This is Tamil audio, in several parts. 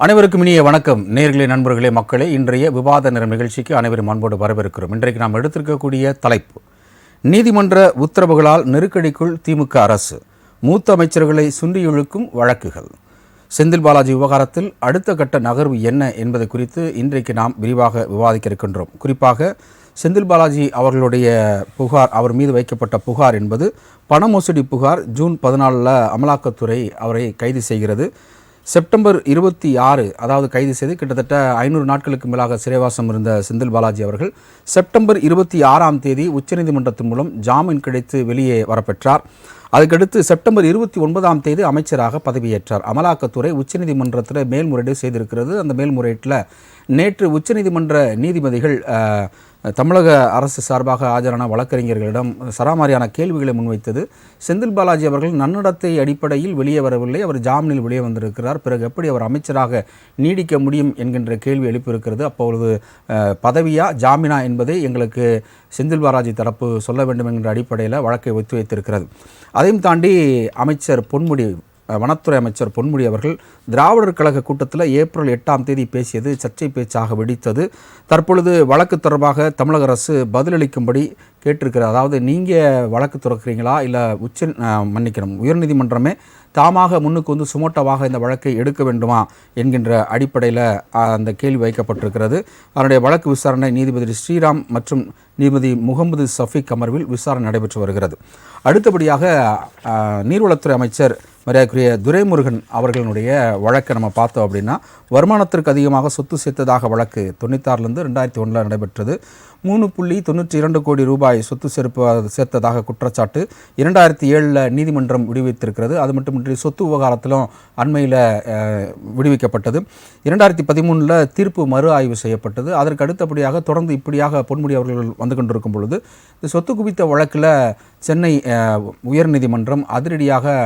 அனைவருக்கும் இனிய வணக்கம். நேர்களே, நண்பர்களே, மக்களே, இன்றைய விவாத நிறம் நிகழ்ச்சிக்கு அனைவரும் அன்போடு வரவேற்கிறோம். இன்றைக்கு நாம் எடுத்திருக்கக்கூடிய தலைப்பு, நீதிமன்ற உத்தரவுகளால் நெருக்கடிக்குள் திமுக அரசு, மூத்த அமைச்சர்களை சுண்டி இழுக்கும் வழக்குகள். செந்தில் பாலாஜி விவகாரத்தில் அடுத்த கட்ட நகர்வு என்ன என்பது குறித்து இன்றைக்கு நாம் விரிவாக விவாதிக்க இருக்கின்றோம். குறிப்பாக செந்தில் பாலாஜி அவர்களுடைய புகார், அவர் மீது வைக்கப்பட்ட புகார் என்பது பண மோசடி புகார். ஜூன் 14 அமலாக்கத்துறை அவரை கைது செய்கிறது. செப்டம்பர் 26, அதாவது கைது செய்து கிட்டத்தட்ட 500 நாட்களுக்கு மேலாக சிறைவாசம் இருந்த செந்தில் பாலாஜி அவர்கள் செப்டம்பர் 26 உச்சநீதிமன்றத்தின் மூலம் ஜாமீன் கிடைத்து வெளியே வரப்பெற்றார். அதுக்கடுத்து செப்டம்பர் 29 அமைச்சராக பதவியேற்றார். அமலாக்கத்துறை உச்சநீதிமன்றத்தில் மேல்முறையீடு செய்திருக்கிறது. அந்த மேல்முறையீட்டில் நேற்று உச்சநீதிமன்ற நீதிபதிகள் தமிழக அரசு சார்பாக ஆஜரான வழக்கறிஞர்களிடம் சராமாரியான கேள்விகளை முன்வைத்தது. செந்தில் பாலாஜி அவர்கள் நன்னடத்தை அடிப்படையில் வெளியே வரவில்லை, அவர் ஜாமீனில் வெளியே வந்திருக்கிறார், பிறகு எப்படி அவர் அமைச்சராக நீடிக்க முடியும் என்கின்ற கேள்வி எழுப்பியிருக்கிறது. அப்பொழுது பதவியா ஜாமீனா என்பதை எங்களுக்கு செந்தில் பாலாஜி தரப்பு சொல்ல வேண்டும் என்கிற அடிப்படையில் வழக்கை ஒத்திவைத்திருக்கிறது. அதையும் தாண்டி அமைச்சர் பொன்முடி, வனத்துறை அமைச்சர் பொன்முடி அவர்கள் திராவிடர் கழக கூட்டத்தில் ஏப்ரல் 8 பேசியது சர்ச்சை பேச்சாக வெடித்தது. தற்பொழுது வழக்கு தொடர்பாக தமிழக அரசு பதிலளிக்கும்படி கேட்டிருக்கிறார். அதாவது நீங்கள் வழக்கு துறக்கிறீங்களா, இல்லை உயர்நீதிமன்றமே தாமாக முன்னுக்கு வந்து சுமோட்டோவாக இந்த வழக்கை எடுக்க வேண்டுமா என்கின்ற அடிப்படையில் அந்த கேள்வி வைக்கப்பட்டிருக்கிறது. அதனுடைய வழக்கு விசாரணை நீதிபதி ஸ்ரீராம் மற்றும் நீதிபதி முகமது சஃபீக் அமர்வில் விசாரணை நடைபெற்று வருகிறது. அடுத்தபடியாக நீர்வளத்துறை அமைச்சர் மரியாதைக்குரிய துரைமுருகன் அவர்களுடைய வழக்கை நம்ம பார்த்தோம் அப்படின்னா, வருமானத்திற்கு அதிகமாக சொத்து சேர்த்ததாக வழக்கு 96 2001 நடைபெற்றது. 3.92 கோடி ரூபாய் சொத்து சேர்த்ததாக குற்றச்சாட்டு 2007 நீதிமன்றம் விடுவித்திருக்கிறது. அது மட்டுமின்றி சொத்து விவகாரத்திலும் அண்மையில் விடுவிக்கப்பட்டது. 2013 தீர்ப்பு மறு ஆய்வு செய்யப்பட்டது. அதற்கு அடுத்தபடியாக தொடர்ந்து இப்படியாக பொன்முடி அவர்கள் வந்து கொண்டிருக்கும் பொழுது இந்த சொத்து குவித்த வழக்கில் சென்னை உயர்நீதிமன்றம் அதிரடியாக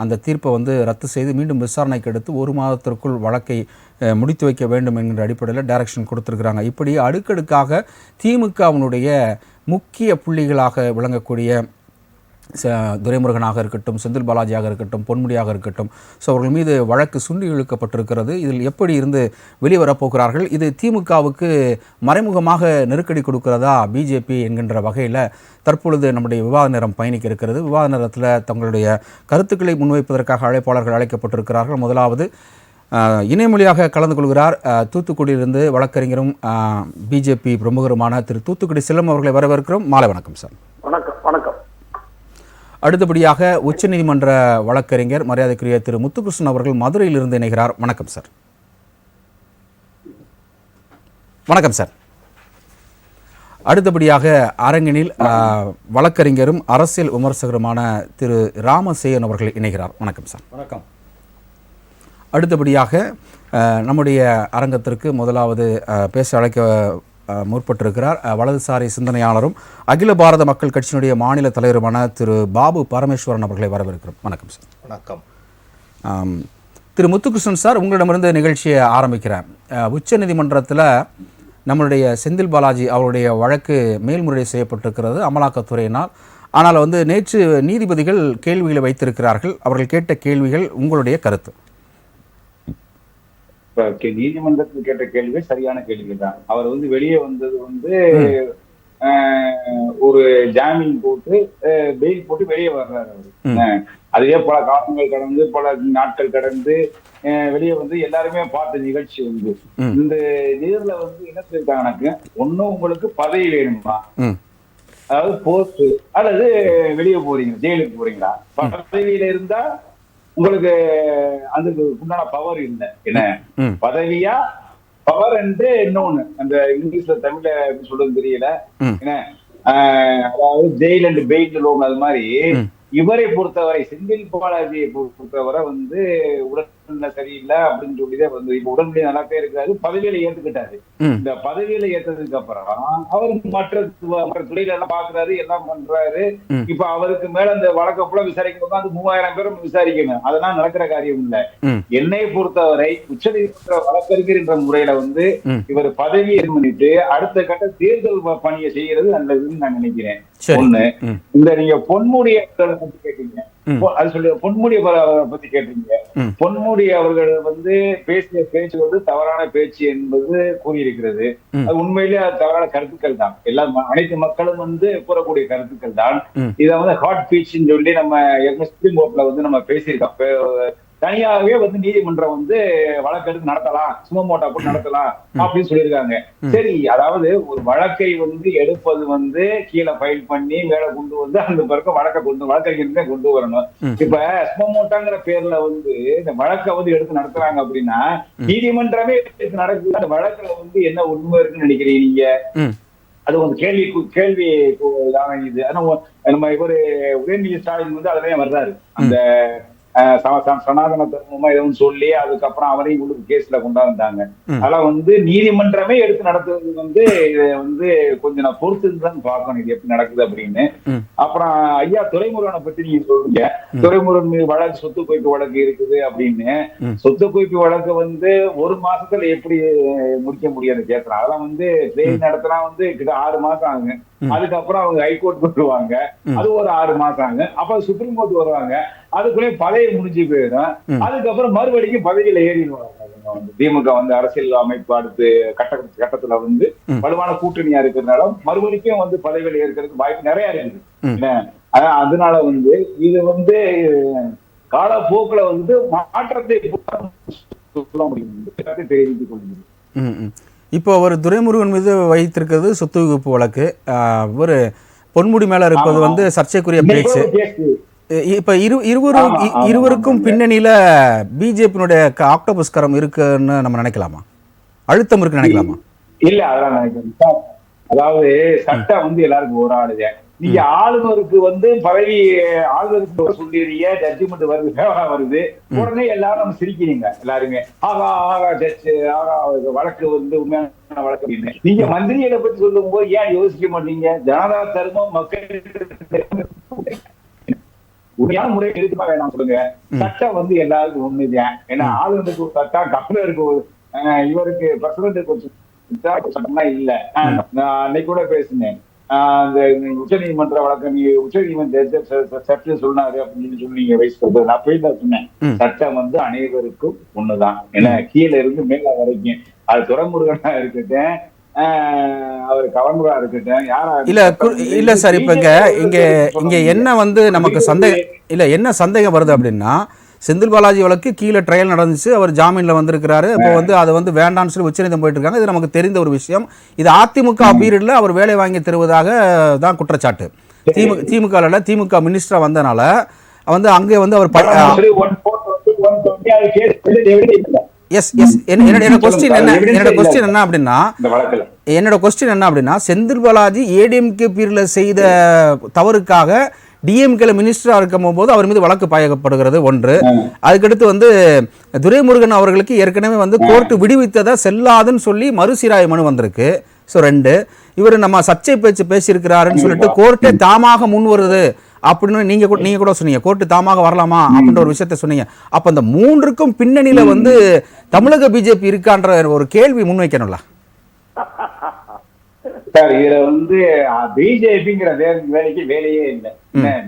அந்த தீர்ப்பை வந்து ரத்து செய்து மீண்டும் விசாரணைக்கு எடுத்து 1 மாதத்திற்குள் வழக்கை முடித்து வைக்க வேண்டும் என்கிற அடிப்படையில் டைரக்ஷன் கொடுத்துருக்குறாங்க. இப்படி அடுக்கடுக்காக திமுகவினுடைய முக்கிய புள்ளிகளாக விளங்கக்கூடிய துரைமுருகனாக இருக்கட்டும், செந்தில் பாலாஜியாக இருக்கட்டும், பொன்முடியாக இருக்கட்டும், ஸோ அவர்கள் மீது வழக்கு சுண்டி இழுக்கப்பட்டிருக்கிறது. இதில் எப்படி இருந்து வெளிவரப்போகிறார்கள்? இது திமுகவுக்கு மறைமுகமாக நெருக்கடி கொடுக்கிறதா பிஜேபி என்கின்ற வகையில் தற்பொழுது நம்முடைய விவாத நேரம் பயணிக்க இருக்கிறது. விவாத நேரத்தில் தங்களுடைய கருத்துக்களை முன்வைப்பதற்காக அழைப்பாளர்கள் அழைக்கப்பட்டிருக்கிறார்கள். முதலாவது இணையமொழியாக கலந்து கொள்கிறார் தூத்துக்குடியிலிருந்து வழக்கறிஞரும் பிஜேபி பிரமுகருமான திரு தூத்துக்குடி செல்லம் அவர்களை வரவேற்கிறோம். மாலை வணக்கம் சார். வணக்கம். வணக்கம். அடுத்தபடியாக உச்சநீதிமன்ற வழக்கறிஞர் மரியாதைக்குரிய திரு முத்துகிருஷ்ணன் அவர்கள் மதுரையிலிருந்து இணைகிறார். வணக்கம் சார். வணக்கம் சார். அடுத்தபடியாக அரங்கினில் வழக்கறிஞரும் அரசியல் விமர்சகருமான திரு ராமசேயன் அவர்கள் இணைகிறார். வணக்கம் சார். வணக்கம். அடுத்தபடியாக நம்முடைய அரங்கத்திற்கு முதலாவது பேச அழைக்க முற்பட்டிருக்கிறார் வலதுசாரி சிந்தனையாளரும் அகில பாரத மக்கள் கட்சியினுடைய மாநில தலைவருமான திரு பாபு பரமேஸ்வரன் அவர்களை வரவேற்கிறோம். வணக்கம் சார். வணக்கம். திரு முத்துகிருஷ்ணன் சார், உங்களிடமிருந்து நிகழ்ச்சியை ஆரம்பிக்கிறேன். உச்சநீதிமன்றத்தில் நம்மளுடைய செந்தில் பாலாஜி அவருடைய வழக்கு மேல்முறையீடு செய்யப்பட்டிருக்கிறது அமலாக்கத்துறையினால். ஆனால் வந்து நேற்று நீதிபதிகள் கேள்விகளை வைத்திருக்கிறார்கள். அவர்கள் கேட்ட கேள்விகள், உங்களுடைய கருத்து? நீதிமன்றத்தில் கேட்ட கேள்விகள் சரியான கேள்விகள் தான். அவர் வந்து வெளியே வந்தது வந்து ஒரு ஜாமீன் போட்டு பெயில் போட்டு வெளியே வர்றாரு அவரு. அதுவே பல காலங்கள் கடந்து பல நாட்கள் கடந்து வெளியே வந்து எல்லாருமே பார்த்த நிகழ்ச்சி வந்து இந்த நேர்ல வந்து என்ன சொல்லியிருக்காங்கன்னாக்க, ஒன்னும் உங்களுக்கு பதவி வேணுமா, அதாவது போஸ்ட், அல்லது வெளியே போறீங்க ஜெயிலுக்கு போறீங்களா, பதவியில இருந்தா உங்களுக்கு அதுக்கு உண்டான பவர் இல்லை. என்ன பதவியா பவர் என்று இன்னொன்னு, அந்த இங்கிலீஷ்ல தமிழ்ல சொல்றது தெரியல, என்ன அதாவது ஜெயில் அண்ட் பெயில் லோன், அது மாதிரி இவரை பொறுத்தவரை செந்தில் பாலாஜியை பொறுத்தவரை வந்து உடல்நிலை சரியில்லை அப்படின்னு சொல்லிதான் வந்து இப்ப உடல்நிலை நல்லாவே இருக்காது, பதவியில ஏத்துக்கிட்டாரு. இந்த பதவியில ஏற்றதுக்கு அப்புறம் அவர் மற்ற துறையில எல்லாம் பாக்குறாரு, எல்லாம் பண்றாரு. இப்ப அவருக்கு மேல அந்த வழக்க புல விசாரிக்கணும், அது 3000 பேரும் விசாரிக்கணும். அதெல்லாம் நடக்கிற காரியம் இல்ல. என்னை பொறுத்தவரை உச்சநீதிமன்ற வழக்கறிஞர் என்ற முறையில வந்து இவர் பதவியை பண்ணிட்டு அடுத்த கட்ட தேர்தல் பணியை செய்யறது நல்லதுன்னு நான் நினைக்கிறேன். ஒண்ணு, இந்த நீங்க பொன்முடிய பத்தி கேட்டீங்க, அது சொல்லி பொன்முடிய பத்தி கேட்டீங்க. பொன்முடி அவர்கள் வந்து பேசிய பேச்சு வந்து தவறான பேச்சு என்பது கூறியிருக்கிறது. அது உண்மையிலேயே அது தவறான கருத்துக்கள் தான். அனைத்து மக்களும் வந்து கூறக்கூடிய கருத்துக்கள் தான். இதை வந்து ஹாட் ஸ்பீச் சொல்லி நம்ம சுப்ரீம் கோர்ட்ல வந்து நம்ம பேசியிருக்கோம். தனியாகவே வந்து நீதிமன்றம் வந்து வழக்கெடுத்து நடத்தலாம், சுமமோட்டா போட்டு நடத்தலாம் அப்படின்னு சொல்லியிருக்காங்க. சரி, அதாவது ஒரு வழக்கை வந்து எடுப்பது வந்து கீழே ஃபைல் பண்ணி மேல கொண்டு வந்து அந்த பிறகு வழக்கறிஞர் கொண்டு வரணும். இப்ப சுமமோட்டாங்கிற பேர்ல வந்து இந்த வழக்கை வந்து எடுத்து நடத்துறாங்க அப்படின்னா நீதிமன்றமே எடுத்து நடக்குது. அந்த வழக்குல வந்து என்ன உண்மை இருக்குன்னு நினைக்கிறீங்க நீங்க? அது ஒரு கேள்வி இது. நம்ம இவரு உதயநிதி ஸ்டாலின் வந்து அதுலயே வர்றாரு. அந்த சனாதன தர்மமா எதுவும் சொல்லி அதுக்கப்புறம் அவரையும் உங்களுக்கு கேஸ்ல கொண்டாந்தாங்க. அதெல்லாம் வந்து நீதிமன்றமே எடுத்து நடத்துறது வந்து இதை வந்து கொஞ்சம் நான் பொறுத்துதான் பார்க்கணும் இது எப்படி நடக்குது அப்படின்னு. அப்புறம் ஐயா துரைமுருகனை பத்தி நீங்க சொல்றீங்க. துரைமுருகன் மீது வழக்கு சொத்து குவிப்பு வழக்கு இருக்குது அப்படின்னு. சொத்து குவிப்பு வழக்கு வந்து ஒரு மாசத்துல எப்படி முடிக்க முடியாது கேட்கலாம். அதெல்லாம் வந்து ட்ரெயின் நடத்தினா வந்து கிட்ட 6 மாசம் ஆகுங்க. அதுக்கப்புறம் அவங்க ஹைகோர்ட் வருவாங்க, அது ஒரு 6 மாசம் ஆகுங்க. அப்ப சுப்ரீம் கோர்ட் வருவாங்க, அதுக்குள்ளே பதவி முடிஞ்சு போயிடும். அதுக்கப்புறம் மறுபடியும் பதவியில ஏறிடுவாங்க. திமுக வந்து அரசியல் அமைப்பு அடுத்து கட்டத்துல வந்து வலுவான கூட்டணியா இருக்கிறதுனால மறுபடியும் வந்து பதவியில ஏற்கிறதுக்கு வாய்ப்பு நிறைய இருக்குது. அதனால வந்து இது வந்து காலப்போக்குல வந்து மாற்றத்தை சொல்ல முடியும் தெரிவித்துக் கொள்கிறது. இப்போ அவர் துரைமுருகன் மீது வைத்திருக்கிறது சொத்து குவிப்பு வழக்கு. ஒரு பொன்முடி மேல இருப்பது வந்து சர்ச்சைக்குரிய பேச்சு. இப்ப இருவருக்கும் பின்னணியில பிஜேபியினுடைய ஆக்டோபஸ் கரம் இருக்குன்னு நம்ம நினைக்கலாமா? அழுத்தம் இருக்கு நினைக்கலாமா? இல்ல, அதெல்லாம் நினைக்கிறேன். அதாவது சட்டம் வந்து எல்லாருக்கும் ஒரு ஆளுங்க. நீங்க ஆளுநருக்கு வந்து பதவி ஆளுநருக்கு சொல்லிடுறீங்க, ஜட்ஜ்மெண்ட் வருது, ஃபேவரா வருது, உடனே எல்லாரும் நம்ம சிரிக்கிறீங்க. எல்லாருமே ஆகா ஆகா ஜட்ஜ் ஆகா வழக்கு வந்து உண்மையான வழக்கு அப்படின்னு. நீங்க மந்திரிகளை பத்தி சொல்லும் போது ஏன் யோசிக்க மாட்டீங்க? ஜனதா தர்மம் மக்கள் உண்மையான முறை எடுத்துமா வேணாம் சொல்லுங்க. சட்டம் வந்து எல்லாருக்கும் ஒண்ணுதான். ஏன்னா ஆளுநருக்கு ஒரு சட்டம், கவர்னருக்கு இவருக்கு பிரசிடென்ட்டுக்கு ஒரு சட்டம்லாம் இல்ல. நான் அன்னைக்கு கூட பேசினேன். அந்த உச்ச நீதிமன்ற வழக்கம் உச்ச நீதிமன்ற சட்டம் சொன்னாரு அப்படின்னு சொன்னீங்க வயசு. நான் போய் தான் சொன்னேன், சட்டம் வந்து அனைவருக்கும் ஒண்ணுதான். ஏன்னா கீழே இருந்து மேல வரைக்கும் அது துரைமுருகனா இருக்கட்டும், அவர் கவர்னரா இருக்கட்டும், யாரா இல்ல சார். இப்ப இங்க என்ன வந்து நமக்கு என்ன சந்தேகம் வருது அப்படின்னா, செந்தில் பாலாஜி வழக்கு கீழே ட்ரையல் நடந்துச்சு, அவர் ஜாமீன்ல வந்திருக்கிறாரு. இப்போ வந்து அதை வந்து வேண்டாம்னு சொல்லி உச்சநீதிமன்றம் போயிட்டு இருக்காங்க. இது நமக்கு தெரிந்த ஒரு விஷயம். இது அதிமுக பீரியட்ல அவர் வேலை வாங்கி தருவதாக தான் குற்றச்சாட்டு. திமுக மினிஸ்டரா வந்தனால வந்து அங்கே வந்து அவர் என்னோட கொஸ்டின் என்ன அப்படின்னா செந்தில் பாலாஜி ஏடிஎம்கே பீரியட்ல செய்த தவறுக்காக டிஎம்கேல மினிஸ்டரா இருக்கும் போது அவர் மீது வழக்கு பாயப்படுகிறது ஒன்று. அதுக்கடுத்து வந்து துரைமுருகன் அவர்களுக்கு ஏற்கனவே வந்து கோர்ட்டு விடுவித்ததை செல்லாதுன்னு சொல்லி மறுசீராய மனு வந்திருக்கு. ஸோ 2 இவர் நம்ம சர்ச்சை பேச்சு பேசியிருக்கிறாருன்னு சொல்லிட்டு கோர்ட்டே தாமாக முன் வருது அப்படின்னு நீங்க கூட சொன்னீங்க. கோர்ட்டு தாமாக வரலாமா அப்படின்ற ஒரு விஷயத்த சொன்னீங்க. அப்ப அந்த 3க்கும் பின்னணியில வந்து தமிழக பிஜேபி இருக்கான்ற ஒரு கேள்வி முன்வைக்கணும்ல சார்? இதுல வந்து பிஜேபிங்கிற வேலைக்கு வேலையே இல்லை.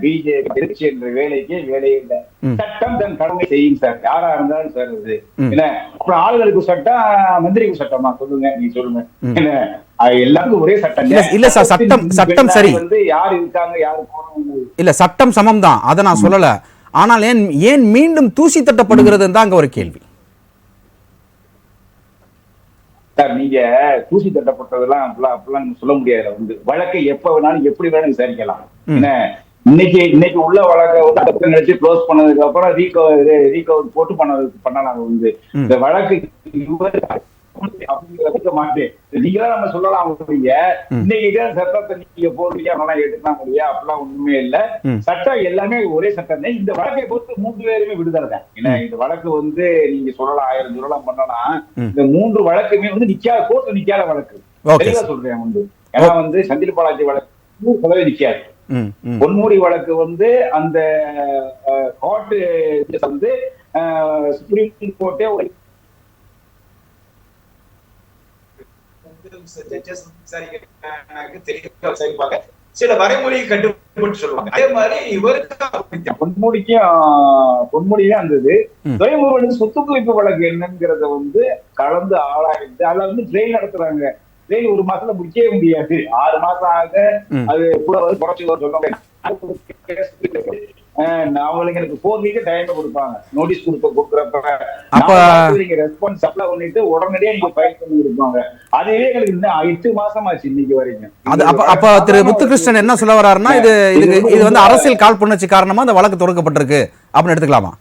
பிஜேபி திருச்சி என்ற வேலைக்கு வேலையே இல்லை. சட்டம் தன் கடமை செய்யும் சார், யாரா இருந்தாலும் சார். இது என்ன அப்புறம் ஆளுகளுக்கு சட்டம், மந்திரிக்கு சட்டமா சொல்லுங்க, நீங்க சொல்லுங்க. என்ன எல்லாருக்கும் ஒரே சட்டம் இல்ல சார்? சட்டம் சரி வந்து யார் இருக்காங்க யாரு போறாங்க இல்ல, சட்டம் சமம் தான், அதை நான் சொல்லல. ஆனால் ஏன் மீண்டும் தூசி தட்டப்படுகிறது தான் அங்க ஒரு கேள்வி. சார் நீங்க தூசி தட்டப்பட்டதெல்லாம் அப்படிலாம் சொல்ல முடியாது. வந்து வழக்கை எப்ப வேணாலும் எப்படி வேணாலும் விசாரிக்கலாம். என்ன இன்னைக்கு உள்ள வழக்கை நினைச்சு க்ளோஸ் பண்ணதுக்கு அப்புறம் ரீகவர் போட்டு பண்ணலாம். வந்து இந்த வழக்கு மாட்டேன் நீங்கதான் நம்ம சொல்லலாம். இன்னைக்கு சட்டத்தை நீங்க போடுறீங்க அதெல்லாம் எடுக்கலாம் முடியாது, அப்படிலாம் ஒண்ணுமே இல்ல. சட்டம் எல்லாமே ஒரே சட்டம் தான். இந்த வழக்கை பொறுத்து 3 பேருமே விடுதலை தான். ஏன்னா இந்த வழக்கு வந்து நீங்க சொல்லலாம், 1000 சொல்லலாம் பண்ணலாம். இந்த 3 வழக்குமே வந்து நிக்காத, கோர்ட்ல நிக்காத வழக்கு. தெளிவா சொல்றேன். வந்து ஏன்னா வந்து செந்தில் பாலாஜி வழக்கு 100% நிக்காது. பொன்முடி வழக்கு வந்து அந்த கோர்ட்டு வந்து சுப்ரீம் கோர்ட்டே ஒரு ஜட்ஜஸ் விசாரிப்பாங்க. சில வரைமுறையை கட்டுப்பட்டு சொல்லுவாங்க. அதே மாதிரி இவருக்கு பொன்முடியே இருந்தது. துரைமுருகனுக்கு சொத்து குவிப்பு வழக்கு என்னங்கிறத வந்து கலந்து ஆளாயிட்டு அதுல வந்து ட்ரெயின் நடத்துறாங்க. ட்ரெயின் ஒரு மாசத்துல முடிக்கவே முடியாது, 6 மாசம் ஆக அது கூட வந்து குறைச்சி சொல்லுவாங்க. அவங்களுக்கு எனக்கு 4 வீக் டைம் கொடுப்பாங்க நோட்டீஸ் கொடுக்குறப்ப. நீங்க ரெஸ்பான்ஸ் அப்ளை பண்ணிட்டு உடனடியே நீங்க ஃபைல் பண்ணி கொடுப்பாங்க. அதுவே எங்களுக்கு இன்னும் 8 மாசம் ஆச்சு இன்னைக்கு வரைக்கும். அப்ப திரு முத்துகிருஷ்ணன் என்ன சொல்ல வர்றாருன்னா, இது வந்து அரசியல் காழ்ப்புணர்ச்சி காரணமா அந்த வழக்கு தொடக்கப்பட்டிருக்கு அப்படின்னு எடுத்துக்கலாமா?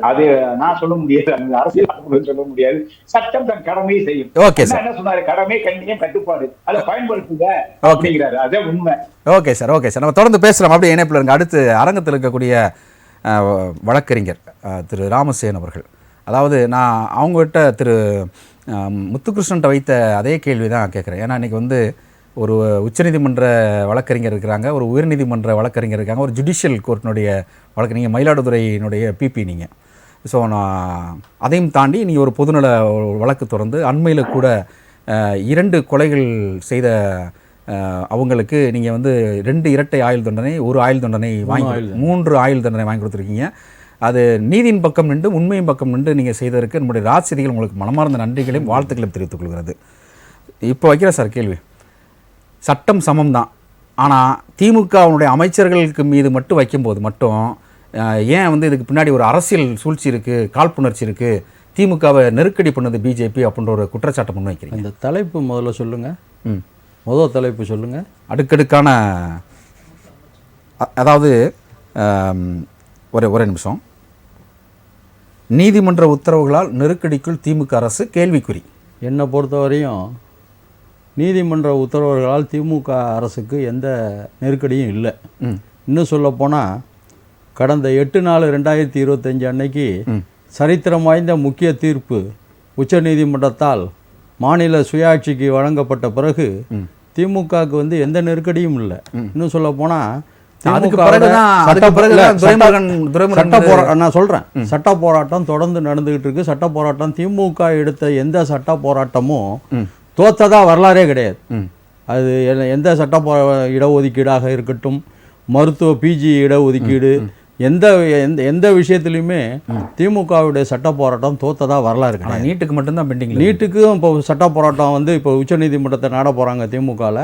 அது நான் சொல்ல முடியாது, அரசியல் சொல்ல முடியாது. சட்டம் தன் கடமையை செய்யும். என்ன சொன்னாரு, கடமை கண்ணியம் கட்டுப்பாடு அதை பயன்படுத்துங்க அப்படிங்கிறாரு. அதே உண்மை. ஓகே சார், ஓகே சார், நம்ம தொடர்ந்து பேசலாம். அப்படியே இணைப்பில் இருங்க. அடுத்து அரங்கத்தில் இருக்கக்கூடிய வழக்கறிஞர் திரு ராமசேன் அவர்கள். அதாவது நான் அவங்ககிட்ட திரு முத்துகிருஷ்ணன்ட்ட வைத்த அதே கேள்வி தான் கேட்குறேன். ஏன்னா இன்றைக்கி வந்து ஒரு உச்சநீதிமன்ற வழக்கறிஞர் இருக்கிறாங்க, ஒரு உயர்நீதிமன்ற வழக்கறிஞர் இருக்காங்க, ஒரு ஜுடிஷியல் கோர்ட்டினுடைய வழக்கறிஞர், மயிலாடுதுறையினுடைய பிபி நீங்கள். ஸோ நான் அதையும் தாண்டி நீங்கள் ஒரு பொதுநல வழக்கு தொடர்ந்து அண்மையில் கூட 2 கொலைகள் செய்த அவங்களுக்கு நீங்கள் வந்து 2 இரட்டை ஆயுள் தண்டனை, 1 ஆயுள் தண்டனை வாங்கி 3 ஆயுள் தண்டனை வாங்கி கொடுத்துருக்கீங்க. அது நீதியின் பக்கம் நின்று உண்மையின் பக்கம் நின்று நீங்கள் செய்ததற்கு நம்முடைய ராஜ்செய்திகள் உங்களுக்கு மனமார்ந்த நன்றிகளையும் வாழ்த்துக்களையும் தெரிவித்துக் கொள்கிறது. இப்போ வைக்கிற சார் கேள்வி, சட்டம் சமம் தான், ஆனால் திமுகவுடைய அமைச்சர்களுக்கு மீது மட்டும் வைக்கும்போது மட்டும் ஏன் வந்து இதுக்கு பின்னாடி ஒரு அரசியல் சூழ்ச்சி இருக்குது, காழ்ப்புணர்ச்சி இருக்குது, திமுகவை நெருக்கடி பண்ணது பிஜேபி அப்படின்ற ஒரு குற்றச்சாட்டை முன்வைக்கிறீங்க? இந்த தலைப்பு முதல்ல சொல்லுங்கள். முதல் தலைப்பு சொல்லுங்கள். அடுக்கடுக்கான, அதாவது ஒரே நிமிஷம். நீதிமன்ற உத்தரவுகளால் நெருக்கடிக்குள் திமுக அரசு கேள்விக்குறி. என்னை பொறுத்தவரையும் நீதிமன்ற உத்தரவுகளால் திமுக அரசுக்கு எந்த நெருக்கடியும் இல்லை. இன்னும் சொல்லப்போனால் கடந்த 8/4/2025 அன்னைக்கு சரித்திரம் வாய்ந்த முக்கிய தீர்ப்பு உச்சநீதிமன்றத்தால் மாநில சுயாட்சிக்கு வழங்கப்பட்ட பிறகு திமுகவுக்கு வந்து எந்த நெருக்கடியும் இல்லை. இன்னும் சொல்லப்போனால் நான் சொல்கிறேன், சட்ட போராட்டம் தொடர்ந்து நடந்துகிட்டு இருக்கு. சட்ட போராட்டம் திமுக எடுத்த எந்த சட்ட போராட்டமும் தோத்ததா வரலாறே கிடையாது. அது எந்த சட்ட இடஒதுக்கீடாக இருக்கட்டும், மருத்துவ பிஜி இடஒதுக்கீடு, எந்த விஷயத்துலையுமே திமுகவுடைய சட்ட போராட்டம் தோத்ததா வரலாறு கிடையாது. நீட்டுக்கு மட்டும்தான் பெண்டிங். நீட்டுக்கும் இப்போ சட்ட போராட்டம் வந்து இப்போ உச்சநீதிமன்றத்தை நாட போகிறாங்க திமுகவில்.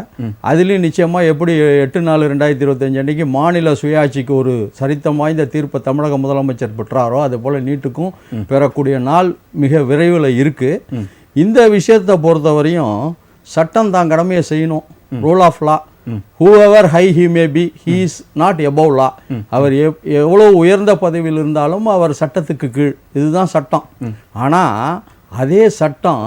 அதுலேயும் நிச்சயமாக எப்படி 8/4/2025 அன்றைக்கி மாநில சுயாட்சிக்கு ஒரு சரித்தம் வாய்ந்த தீர்ப்பை தமிழக முதலமைச்சர் பெற்றாரோ அது போல் நீட்டுக்கும் பெறக்கூடிய நாள் மிக விரைவில் இருக்குது. இந்த விஷயத்தை பொறுத்தவரையும் சட்டம் தான் கடமையை செய்யணும். Rule of law, whoever high he may be, he is not above law. அவர் எவ்வளோ உயர்ந்த பதவியில் இருந்தாலும் அவர் சட்டத்துக்கு கீழ். இதுதான் சட்டம். ஆனால் அதே சட்டம்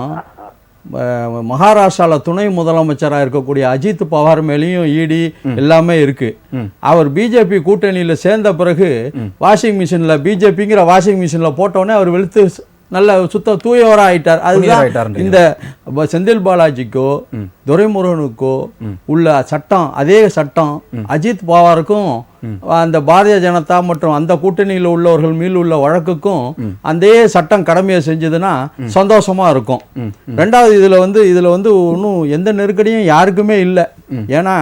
மகாராஷ்டிராவில் துணை முதலமைச்சராக இருக்கக்கூடிய அஜித் பவார் மேலேயும் இடி எல்லாமே இருக்கு. அவர் பிஜேபி கூட்டணியில் சேர்ந்த பிறகு வாஷிங் மிஷினில் பிஜேபிங்கிற வாஷிங் மிஷினில் போட்டோடனே அவர் வெளுத்து நல்ல சுத்த தூயவராக ஆயிட்டார். அதுதான் இந்த செந்தில் பாலாஜிக்கோ துரைமுருகனுக்கோ உள்ள சட்டம். அதே சட்டம் அஜித் பவாருக்கும் அந்த பாரதிய ஜனதா மற்றும் அந்த கூட்டணியில் உள்ளவர்கள் மீது உள்ள வழக்குக்கும் அந்த சட்டம் கடமையை செஞ்சதுன்னா சந்தோஷமா இருக்கும். ரெண்டாவது இதுல வந்து ஒன்றும் எந்த நெருக்கடியும் யாருக்குமே இல்லை. ஏன்னா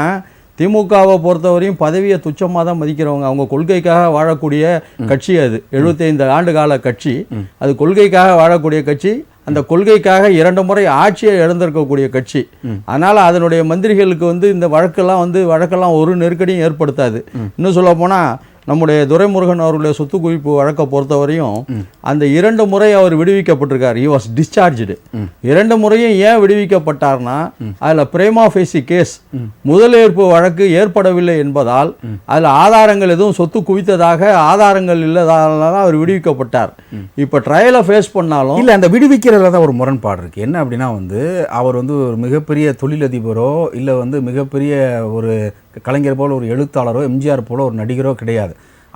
திமுகவை பொறுத்தவரையும் பதவியை துச்சமாக தான் மதிக்கிறவங்க. அவங்க கொள்கைக்காக வாழக்கூடிய கட்சி. அது 75 ஆண்டு கால கட்சி. அது கொள்கைக்காக வாழக்கூடிய கட்சி. அந்த கொள்கைக்காக 2 முறை ஆட்சியை இழந்திருக்கக்கூடிய கட்சி. அதனால் அதனுடைய மந்திரிகளுக்கு வந்து இந்த வழக்கெல்லாம் ஒரு நெருக்கடியும் ஏற்படுத்தாது. இன்னும் சொல்ல போனால் நம்முடைய துரைமுருகன் அவருடைய சொத்து குவிப்பு வழக்கை பொறுத்தவரையும் அந்த 2 முறை அவர் விடுவிக்கப்பட்டிருக்கார். he was discharged. 2 முறையும் ஏன் விடுவிக்கப்பட்டார்னா அதில் பிரேமா ஃபேசி கேஸ், முதலேற்பு வழக்கு ஏற்படவில்லை என்பதால் அதில் ஆதாரங்கள் எதுவும் சொத்து குவித்ததாக ஆதாரங்கள் இல்லாததால அவர் விடுவிக்கப்பட்டார். இப்போ ட்ரையலை ஃபேஸ் பண்ணாலும் இல்லை, அந்த விடுவிக்கிறதுல தான் ஒரு முரண்பாடு இருக்குது. என்ன அப்படின்னா அவர் ஒரு மிகப்பெரிய தொழிலதிபரோ இல்லை மிகப்பெரிய ஒரு கலைஞர் போல் ஒரு எழுத்தாளரோ எம்ஜிஆர் போல ஒரு நடிகரோ கிடையாது.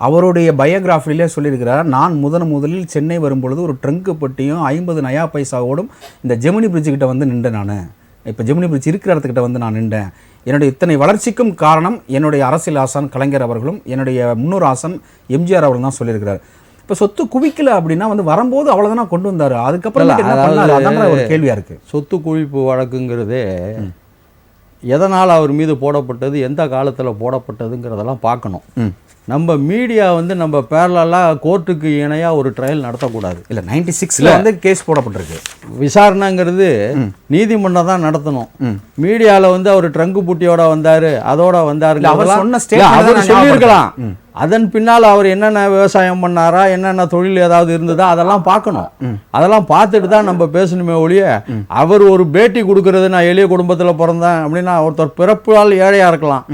அவருடைய பயோகிராஃபிலே சொல்லியிருக்கிறார், நான் முதலில் சென்னை வரும்பொழுது ஒரு ட்ரங்கு பட்டியும் 50 நயா பைசாவோடும் இந்த ஜெமினி பிரிட்ஜுக்கிட்ட நின்றேன். நான் இப்போ ஜெமினி பிரிட்ஜ் இருக்கிற இடத்துக்கிட்ட நான் நின்றேன். என்னுடைய இத்தனை வளர்ச்சிக்கும் காரணம் என்னுடைய அரசியல் ஆசான் கலைஞர் அவர்களும் என்னுடைய முன்னோர் ஆசான் எம்ஜிஆர் அவர்களும் தான் சொல்லியிருக்கிறார். இப்போ சொத்து குவிக்கல அப்படின்னா வரும்போது அவ்வளோதானா கொண்டு வந்தார். அதுக்கப்புறம் ஒரு கேள்வியாக இருக்குது. சொத்து குவிப்பு வழக்குங்கிறதே எதனால் அவர் மீது போடப்பட்டது, எந்த காலத்தில் போடப்பட்டதுங்கிறதெல்லாம் பார்க்கணும். நம்ம மீடியா வந்து நம்ம பேரலாக கோர்ட்டுக்கு இணையாக ஒரு ட்ரையல் நடத்தக்கூடாது. இல்லை 96ல் வந்து கேஸ் போடப்பட்டிருக்கு. விசாரணைங்கிறது நீதிமன்றம் தான் நடத்தணும். மீடியாவில் வந்து அவர் ட்ரங்கு புட்டியோட வந்தார், அதோட வந்தார், அவர் சொல்லியிருக்கலாம். அதன் பின்னால் அவர் என்னென்ன விவசாயம் பண்ணாரா, என்னென்ன தொழில் ஏதாவது இருந்ததா, அதெல்லாம் பார்க்கணும். அதெல்லாம் பார்த்துட்டு தான் நம்ம பேசணுமே ஒழிய, அவர் ஒரு பேட்டி கொடுக்கறது, நான் எளிய குடும்பத்தில் பிறந்தேன் அப்படின்னா, ஒருத்தர் பிறப்பால் ஏழையாக இருக்கலாம்,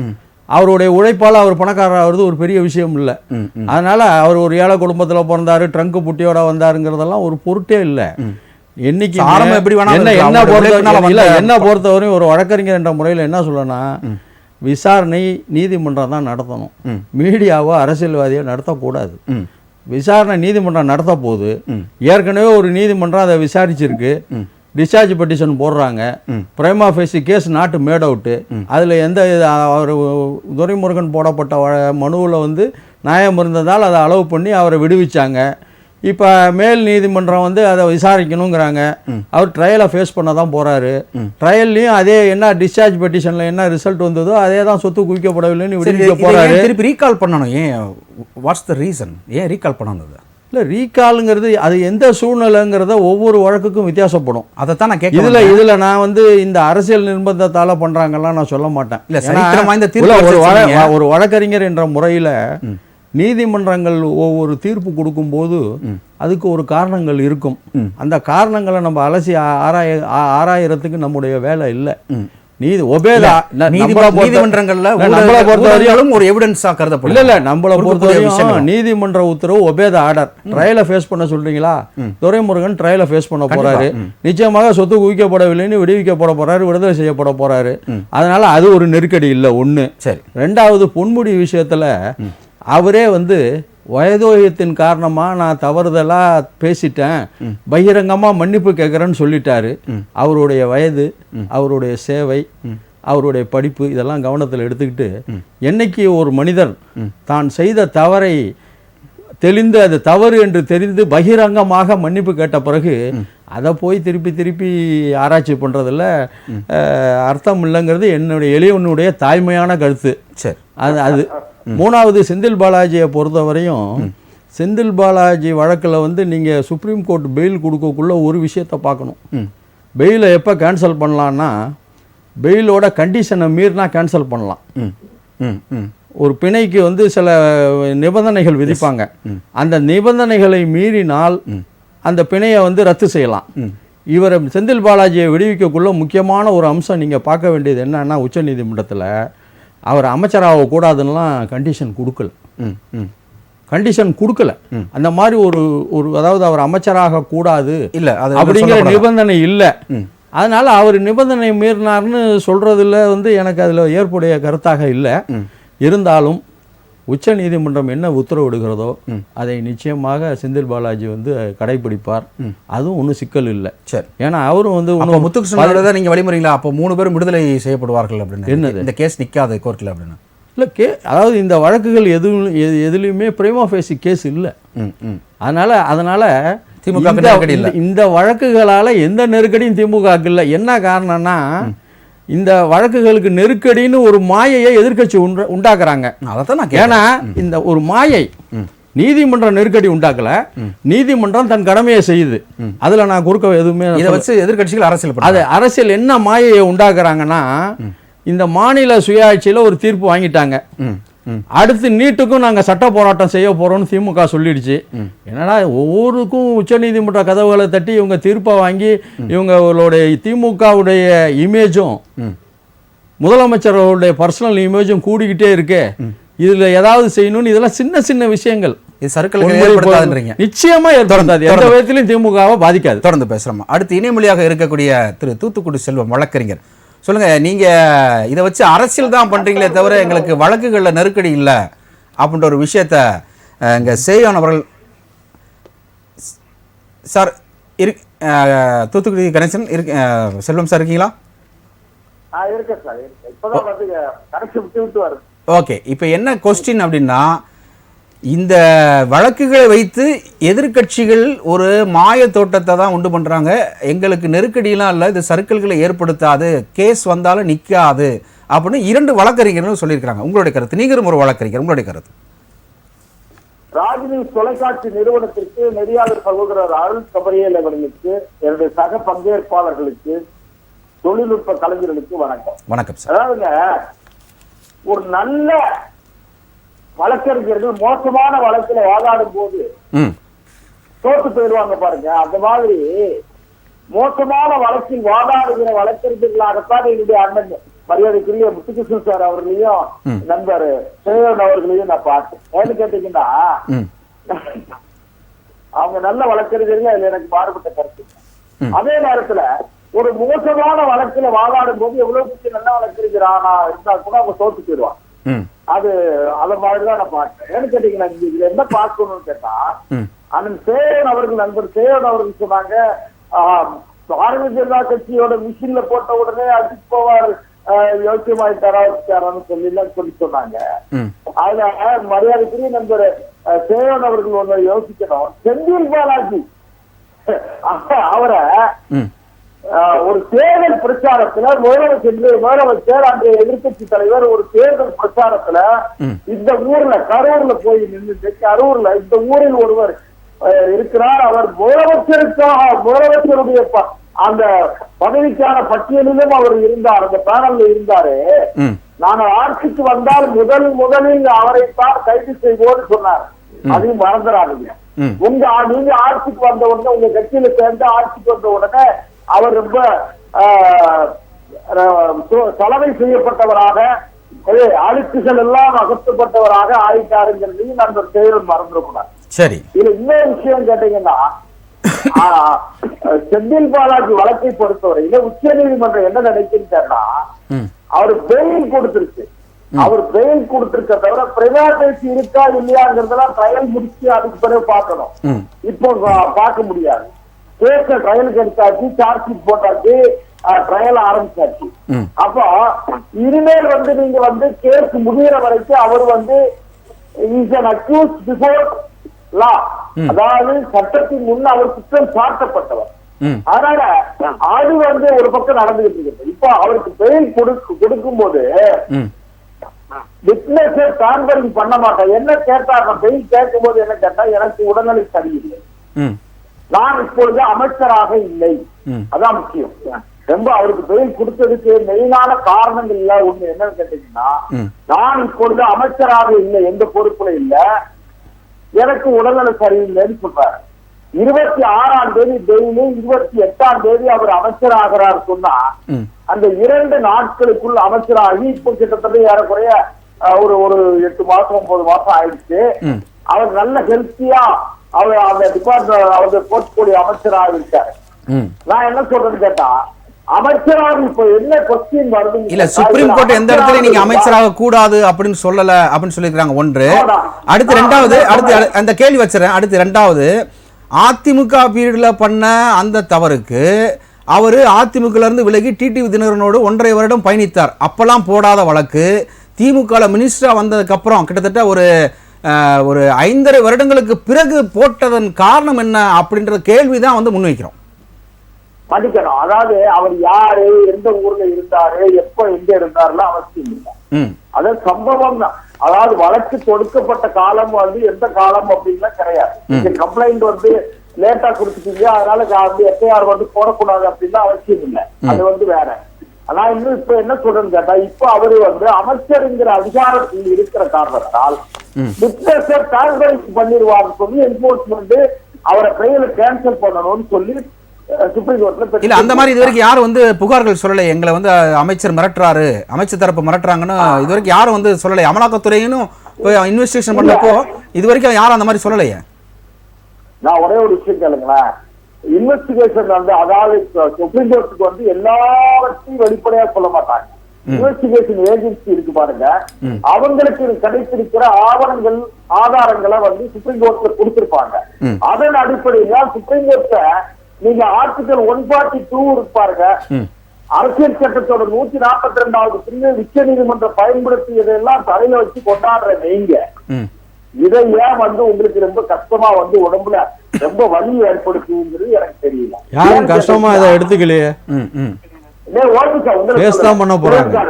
அவருடைய உழைப்பால் அவர் பணக்காரர் ஆகிறது ஒரு பெரிய விஷயம் இல்லை. அதனால அவர் ஒரு ஏழை குடும்பத்தில் பிறந்தாரு, ட்ரங்கு புட்டியோட வந்தாருங்கிறதெல்லாம் ஒரு பொருட்டே இல்லை. என்னைக்கு என்ன பொறுத்தவரையும் ஒரு வழக்கறிஞர் என்ற முறையில் என்ன சொல்லணும், விசாரணை நீதிமன்றம் தான் நடத்தணும். மீடியாவோ அரசியல்வாதியோ நடத்தக்கூடாது. விசாரணை நீதிமன்றம் நடத்த போது ஏற்கனவே ஒரு நீதிமன்றம் அதை விசாரிச்சிருக்கு, டிஸ்சார்ஜ் பெட்டிஷன் போடுறாங்க, prima facie case not made out. அதில் எந்த அவர் துரைமுருகன் போடப்பட்ட மனுவில் வந்து நியாயம் இருந்ததால் அதை அலோவ் பண்ணி அவரை விடுவிச்சாங்க. இப்போ மேல் நீதிமன்றம் வந்து அதை விசாரிக்கணுங்கிறாங்க. அவர் ட்ரையலை ஃபேஸ் பண்ண தான் போகிறாரு. ட்ரையல்லையும் அதே என்ன டிஸ்சார்ஜ் பெட்டிஷனில் என்ன ரிசல்ட் வந்ததோ அதே தான், சொத்து குவிக்கப்படவில்லைன்னு விடுவிக்க போகிறாரு. திருப்பி ரீகால் பண்ணணும். ஏன், வாட்ஸ் த ரீசன், ஏன் ரீகால் பண்ணணும்? இல்லை, ரீகாலுங்கிறது அது எந்த சூழ்நிலைங்கிறத ஒவ்வொரு வழக்குக்கும் வித்தியாசப்படும். அதை தான் நான் கேட்க. இதில் நான் வந்து இந்த அரசியல் நிர்பந்தத்தால் பண்ணுறாங்கலாம் நான் சொல்ல மாட்டேன். ஒரு வழக்கறிஞர் என்ற முறையில் நீதிமன்றங்கள் ஒவ்வொரு தீர்ப்பு கொடுக்கும்போது அதுக்கு ஒரு காரணங்கள் இருக்கும். அந்த காரணங்களை நம்ம அலசி ஆராயறதுக்கு நம்முடைய வேலை இல்லை. நீதிமன்ற உத்தரவு ஒபேத ஆர்டர். ட்ரையலை ஃபேஸ் பண்ண சொல்றீங்களா, துரைமுருகன் ட்ரையலை ஃபேஸ் பண்ண போறாரு, நிச்சயமாக சொத்து குவிக்கப்படவில்லைன்னு விடுவிக்கப்பட போறாரு, விடுதலை செய்யப்பட போறாரு. அதனால அது ஒரு நெருக்கடி இல்லை. ஒண்ணு. சரி. ரெண்டாவது, பொன்முடி விஷயத்துல அவரே வந்து வயதோயத்தின் காரணமாக நான் தவறுதலாக பேசிட்டேன், பகிரங்கமாக மன்னிப்பு கேட்குறேன்னு சொல்லிட்டாரு. அவருடைய வயது, அவருடைய சேவை, அவருடைய படிப்பு இதெல்லாம் கவனத்தில் எடுத்துக்கிட்டு, என்னைக்கு ஒரு மனிதர் தான் செய்த தவறை தெளிந்து அது தவறு என்று தெரிந்து பகிரங்கமாக மன்னிப்பு கேட்ட பிறகு அதை போய் திருப்பி ஆராய்ச்சி பண்ணுறதில்ல அர்த்தம் இல்லைங்கிறது என்னுடைய எளியவனுடைய தாய்மையான கருத்து. சரி. அது மூணாவது, செந்தில் பாலாஜியை பொறுத்தவரையும் செந்தில் பாலாஜி வழக்கில் வந்து நீங்கள் சுப்ரீம் கோர்ட் பெயில் கொடுக்கக்குள்ள ஒரு விஷயத்தை பார்க்கணும். பெயிலை எப்போ கேன்சல் பண்ணலான்னா, பெயிலோட கண்டிஷனை மீறினா கேன்சல் பண்ணலாம். ஒரு பிணைக்கு வந்து சில நிபந்தனைகள் விதிப்பாங்க. அந்த நிபந்தனைகளை மீறினால் அந்த பிணையை வந்து ரத்து செய்யலாம். இவரை செந்தில் பாலாஜியை விடுவிக்கக்குள்ள முக்கியமான ஒரு அம்சம் நீங்கள் பார்க்க வேண்டியது என்னன்னா, உச்ச நீதிமன்றத்தில் அவர் அமைச்சராக கூடாதுன்னெலாம் கண்டிஷன் கொடுக்கல. அந்த மாதிரி ஒரு அதாவது அவர் அமைச்சராக கூடாது இல்லை அப்படிங்கிற நிபந்தனை இல்லை. அதனால அவர் நிபந்தனை மீறினார்னு சொல்றதுல வந்து எனக்கு அதில் ஏற்புடைய கருத்தாக இல்லை. இருந்தாலும் உச்ச நீதிமன்றம் என்ன உத்தரவிடுகிறதோ அதை நிச்சயமாக செந்தில் பாலாஜி வந்து கடைபிடிப்பார். அதுவும் ஒன்றும் சிக்கல் இல்லை. சரி. ஏன்னா அவரும் வந்து முத்துகிருஷ்ணன் நீங்கள் வழிமுறைங்களா, அப்போ 3 பேரும் விடுதலை செய்யப்படுவார்கள் அப்படின்னு. என்னது இந்த கேஸ் நிற்காது கோர்ட்டில் அப்படின்னு? இல்லை, அதாவது இந்த வழக்குகள் எதுலையுமே பிரைமா ஃபேசி கேஸ் இல்லை. அதனால திமுக இந்த வழக்குகளால் எந்த நெருக்கடியும் திமுகவுக்கு இல்லை. என்ன காரணம்னா, இந்த வழக்குகளுக்கு நெருக்கடின்னு ஒரு மாயையை எதிர்க்கட்சி உண்டாக்குறாங்க. ஏன்னா இந்த ஒரு மாயை, நீதிமன்றம் நெருக்கடி உண்டாக்கல, நீதிமன்றம் தன் கடமையை செய்யுது. அதுல நான் குறுக்க எதுவுமே எதிர்க்கட்சிகள் அரசியல் என்ன மாயையை உண்டாக்குறாங்கன்னா, இந்த மாநில சுயாட்சியில ஒரு தீர்ப்பு வாங்கிட்டாங்க, அடுத்து நீட்டுக்கும் நாங்கள் சட்ட போராட்டம் செய்ய போறோம்னு திமுக சொல்லிடுச்சு. என்னடா ஒவ்வொருக்கும் உச்ச நீதிமன்ற கதவுகளை தட்டி இவங்க தீர்ப்பை வாங்கி இவங்களுடைய திமுகவுடைய இமேஜும் முதலமைச்சருடைய பர்சனல் இமேஜும் கூடிக்கிட்டே இருக்கு. இதுல ஏதாவது செய்யணும்னு இதெல்லாம் சின்ன விஷயங்கள் நிச்சயமா ஏற்படுத்தாது, எந்த விதத்திலும் திமுகவை பாதிக்காது. தொடர்ந்து பேசுறோம். அடுத்து இணைமொழியாக இருக்கக்கூடிய திரு தூத்துக்குடி செல்வம் வழக்கறிஞர், சொல்லுங்க, நீங்க இதை வச்சு அரசியல் தான் பண்றீங்களே தவிர எங்களுக்கு வழக்குகள்ல நெருக்கடி இல்லை அப்படின்ற ஒரு விஷயத்த இங்க சேயோன் அவர்கள் சார் தூத்துக்குடி கணேசன் செல்வம் சார் இருக்கீங்களா? ஓகே, இப்போ என்ன கொஸ்டின் அப்படின்னா, இந்த வழக்குகளை வைத்து எதிர்க்கட்சிகள் ஒரு மாய தோட்டத்தை தான் உண்டு பண்றாங்க. எங்களுக்கு நெருக்கடியெல்லாம் இல்லை, இது சர்க்கிள்களை ஏற்படுத்தாது, கேஸ் வந்தாலும் நிற்காது அப்படின்னு 2 வழக்கறிஞர்கள் சொல்லியிருக்கிறாங்க. உங்களுடைய கருத்து? நீங்களும் ஒரு வழக்கறிஞர், உங்களுடைய கருத்து? ராஜ் நியூஸ் தொலைக்காட்சி நிறுவனத்திற்கு நெறியாளர் சகோதரர் அருள் கபரியல் அவர்களுக்கு, என்னுடைய சக பங்கேற்பாளர்களுக்கு, தொழில்நுட்ப கலைஞர்களுக்கு வணக்கம். வணக்கம் சார். அதாவதுங்க, ஒரு நல்ல வழக்கறிஞர்கள் மோசமான வழக்கில வாதாடும் போது தோத்து போயிடுவாங்க பாருங்க. அந்த மாதிரி மோசமான வழக்கில் வாதாடுகிற வழக்கறிஞர்களாகத்தான் என்னுடைய அண்ணன் மரியாதைக்குரிய முத்துகிருஷ்ணன் சார் அவர்களையும் நண்பர் சேவன் அவர்களையும் நான் பார்த்தேன். ஏன்னு கேட்டீங்கன்னா, அவங்க நல்ல வழக்கறிஞர்கள், அதுல எனக்கு மாறுபட்ட கருத்து. அதே நேரத்துல ஒரு மோசமான வழக்குல வாதாடும் போது எவ்வளவு நல்ல வழக்கறிஞர் ஆனா இருந்தா கூட அவங்க தோத்து போயிடுவாங்க. அது அத மாதிரிதான் நான் பார்த்தேன். ஏன்னு கேட்டீங்கன்னா, இதுல என்ன பார்க்கணும்னு கேட்டா, அண்ணன் சேவன் அவர்கள், நண்பர் சேவன் அவர்கள் சொன்னாங்க, பாரதிய ஜனதா கட்சியோட மிஷின்ல போட்ட உடனே அஜித் பவார் யோக்கியமாயிட்டாரான்னு சொல்லி சொன்னாங்க. அதுல மரியாதைக்குரிய நண்பர் சேவன் அவர்கள் ஒண்ணு யோசிக்கணும். செந்தில் பாலாஜி அவரை ஒரு தேர்தல் பிரச்சாரத்துல முதலமைச்சர் அன்றைய எதிர்கட்சி தலைவர் ஒரு தேர்தல் பிரச்சாரத்துல இந்த ஊர்ல கரூர்ல போய் நின்றுட்டு, கரூர்ல இந்த ஊரில் ஒருவர் இருக்கிறார், அவர் முதலமைச்சருடைய அந்த பதவிக்கான பட்டியலிலும் அவர் இருந்தார், அந்த பேனல்ல இருந்தாரு. நாங்கள் ஆட்சிக்கு வந்தால் முதலில் அவரைத்தான் கைது செய்வோம்னு சொன்னார். அதையும் மறந்துடாதீங்க. நீங்க ஆட்சிக்கு வந்த உடனே, உங்க கட்சியில சேர்ந்து ஆட்சிக்கு வந்த உடனே அவர் ரொம்ப சலவை செய்யப்பட்டவராக, அழுக்குகள் எல்லாம் அகற்றப்பட்டவராக ஆயிட்டாருங்கிறதையும் நண்பர் சேவன் மறந்துடக்கூடாது. சரி, இதுல இன்னொரு விஷயம் கேட்டீங்கன்னா, செந்தில் பாலாஜி வழக்கை பொறுத்தவரையில உச்ச நீதிமன்றம் என்ன நினைக்கின்றா, அவர் பெயில் கொடுத்திருக்கு. அவர் பெயில் கொடுத்திருக்க தவிர பிரைவேடைஸ் இருக்கா இல்லையாங்கிறதெல்லாம் ட்ரையல் முடிச்சு அதுக்கு பிறகு பார்க்கணும். இப்போ பார்க்க முடியாது. கேஸ ட்ரையலுக்கு எடுத்தாச்சு, சார்ஜ் ஷீட் போட்டாச்சு, ட்ரையல் ஆரம்பிச்சாச்சு. அப்போ இனிமேல் நீங்க கேஸ் முடிகிற வரைக்கும் அவர் is an accused before law, அதாவது சட்டத்தின் முன் அவர் குற்றம் சாட்டப்பட்டவர். அதனால அது ஒரு பக்கம் நடந்துகிட்டு இருக்கு. இப்போ அவருக்கு பெயில் கொடுக்கும் போது விட்னஸ் டாம்பரிங் பண்ண மாட்டேன். என்ன கேட்டாங்க, பெயில் கேட்கும் போது என்ன கேட்டா, எனக்கு உடல்நிலை சரியில்லை, நான் இப்பொழுது அமைச்சராக இல்லை, அதான் முக்கியம். ரொம்ப அவருக்கு பெயில் கொடுத்ததுக்கு மெயினான காரணங்கள் இல்ல. ஒண்ணு என்னன்னு கேட்டீங்கன்னா, நான் இப்பொழுது அமைச்சராக இல்லை, எந்த பொறுப்புல இல்ல, எனக்கு உடல்நல சரியில்லைன்னு சொல்றாரு. 26ஆம் தேதி டெய்லி, 28ஆம் தேதி அவர் அமைச்சராகிறார் சொன்னா, அந்த 2 நாட்களுக்குள் அமைச்சராகி இப்போ கிட்டத்தட்ட ஏறக்குறைய ஒரு 8 மாசம் 9 மாசம் ஆயிடுச்சு. அவர் நல்ல ஹெல்த்தியா அவர் அந்த டிபார்ட்மெண்ட் அவர் போர்ட்போலியோ அமைச்சராக இருக்காரு. நான் என்ன சொல்றேன்னு கேட்டா, அமைச்சராக இப்ப என்ன கொஸ்டின் வருது இல்ல, சுப்ரீம் கோர்ட் எந்த இடத்துல நீங்க அமைச்சராக கூடாது அப்படின்னு சொல்லல அப்படின்னு சொல்லிருக்காங்க. ஒன்று. அடுத்து ரெண்டாவது, அடுத்து அந்த கேள்வி வச்சுறேன். அடுத்து ரெண்டாவது, அதிமுக பீரியட்ல பண்ண அந்த தவறுக்கு அவரு அதிமுகல இருந்து விலகி டிடிவி தினகரனோடு 1.5 வருடம் பயணித்தார். அப்பெல்லாம் போடாத வழக்கு திமுக மினிஸ்டரா வந்ததுக்கு அப்புறம் கிட்டத்தட்ட ஒரு 5.5 வருடங்களுக்கு பிறகு போட்டதன் காரணம் என்ன அப்படின்ற கேள்விதான் முன்வைக்கிறோம். மதிக்கணும். அதாவது அவர் யாரு, எந்த ஊர்ல இருந்தாரு, எப்ப எங்க இருந்தாருலாம் அவசியம் இல்லை. அதாவது சம்பவம் தான். அதாவது வழக்கு தொடுக்கப்பட்ட காலம் எந்த காலம் அப்படின்லாம் கிடையாது. கம்ப்ளைண்ட் லேட்டா கொடுத்துட்டீங்க, அதனால எஃப்ஐஆர் போடக்கூடாது அப்படின்னு அவசியம் இல்லை. அது வேற. ஆனா இன்னும் இப்ப என்ன சொல்றேன்னு கேட்டா, இப்ப அவரு அமைச்சருங்கிற அதிகாரத்தில் இருக்கிற காரணத்தால் விட்னஸர் டிரான்ஸ்பரன்ஸ் பண்ணிடுவார்னு சொல்லி என்போர்ஸ்மெண்ட் அவரை பெயில கேன்சல் பண்ணணும்னு சொல்லி சுப்ரீம் கோர்ட்ல. இல்ல, அந்த மாதிரி இதுவரைக்கும் யாரும் புகார்கள் சொல்லலை. எங்களை அமைச்சர் மிரட்டுறாரு, அமைச்சர் தரப்பு மிரட்டுறாங்கன்னு இதுவரைக்கும் யாரும் சொல்லலை. அமலாக்கத்துறையும் இன்வெஸ்டிகேஷன் பண்ணப்போ இதுவரைக்கும் யாரும் அந்த மாதிரி சொல்லலையே. நான் ஒரே ஒரு விஷயம் கேளுங்களேன். இன்வெஸ்டிகேஷன் அதாவது சுப்ரீம் கோர்ட்டுக்கு எல்லாவற்றையும் வெளிப்படையா சொல்ல மாட்டாங்க. இன்வெஸ்டிகேஷன் ஏஜென்சி இருக்கு பாருங்க, அவங்களுக்கு கிடைத்திருக்கிற ஆவணங்கள் ஆதாரங்களை சுப்ரீம் கோர்ட்ல கொடுத்திருப்பாங்க. அதன் அடிப்படையில் சுப்ரீம் கோர்ட்ட நீங்க ஆர்டிகல் 142 இருப்பாருங்க, அரசியல் சட்டத்தோட 142வது பிரிவு உச்ச நீதிமன்றம் பயன்படுத்தியதெல்லாம் தலையில வச்சு கொண்டாடுற நீங்க இதை ஏன் உங்களுக்கு ரொம்ப கஷ்டமா உடம்புல ரொம்ப வலி ஏற்படுத்துங்கிறது எனக்கு தெரியல. யாரும் கஷ்டமா இதை எடுத்துக்கலையே. பேசதான் பண்ண போறாங்க.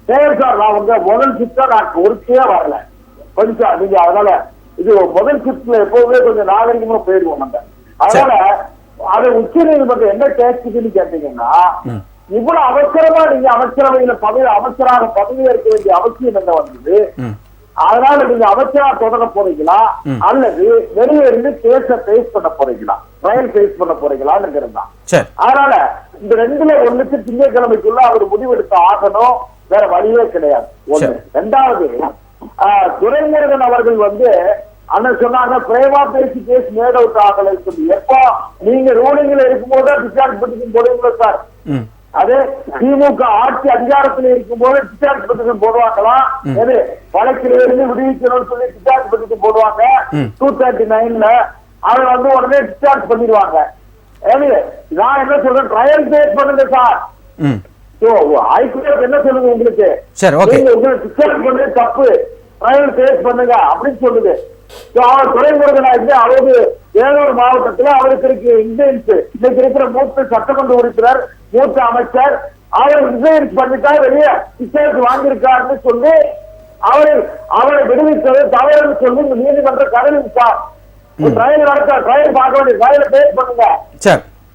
சரி சார், நான் முதல் ஷிப்டா நான் ஒருத்தையே வரல கொஞ்சம் நீங்க, அதனால இது முதல் ஷிப்ட்ல எப்பவுமே கொஞ்சம் நாகரிகமா போயிடுவோம் நம்ம. அதனால அதை உச்ச நீதிமன்றம் என்ன கேட்குதுன்னு கேட்டீங்கன்னா, இவ்வளவு அவசரமா நீங்க அமைச்சரவையில அமைச்சராக பதவி ஏற்க வேண்டிய அவசியம் என்ன வந்தது? அதனால நீங்க அமைச்சரா தொடர போறீங்களா அல்லது வெளியே இருந்து கேஸ பேஸ் பண்ண போறீங்களா, ட்ரையல் பேஸ் பண்ண போறீங்களான்னு இருந்தான். அதனால இந்த ரெண்டுல ஒண்ணுக்கு திங்கட்கிழமைக்குள்ள அவர் முடிவெடுத்த ஆகணும், வேற வழியே கிடையாது. ஒண்ணு. ரெண்டாவது, துரைமுருகன் அவர்கள் அண்ணன் சொன்னாங்க பிரேமா பேசி கேஸ் மேட் அவுட் ஆகலை சொல்லி. எப்போ நீங்க ரூலிங்ல இருக்கும்போது டிஸ்சார்ஜ் பெட்டிஷன் போடுவீங்களா சார்? அது திமுக ஆட்சி அதிகாரத்தில் இருக்கும் போது டிஸ்சார்ஜ் பெட்டிஷன் போடுவாங்களா? எது வழக்கில இருந்து விடுவிக்கணும்னு சொல்லி டிஸ்சார்ஜ் பெட்டிஷன் போடுவாங்க 239ல. அதை உடனே டிஸ்சார்ஜ் பண்ணிடுவாங்க. நான் என்ன சொல்றேன், ட்ரையல் பேஸ் பண்ணுங்க சார். ஹைகோர்ட் என்ன சொல்லுங்க உங்களுக்கு, டிஸ்சார்ஜ் பண்ண தப்பு, ட்ரையல் பேஸ் பண்ணுங்க அப்படின்னு சொல்லுது. துரைமுருகன் அதாவது வேலூர் மாவட்டத்தில் அவருக்கு இருக்கு இன்சூரன்ஸ். இன்னைக்கு இருக்கிற மூத்த சட்டமன்ற உறுப்பினர், மூத்த அமைச்சர், அவர் இன்சூரன்ஸ் பண்ணிட்டா வெளியே டிஸ்சார்ஜ் வாங்கியிருக்காருன்னு சொல்லி அவரை விடுவித்தது தவறுன்னு சொல்லி இந்த நீதிமன்றம் கருவிச்சார். ட்ரையல் நடத்த ட்ரையல் பார்க்க வேண்டிய ட்ரையலை பேஸ் பண்ணுங்க.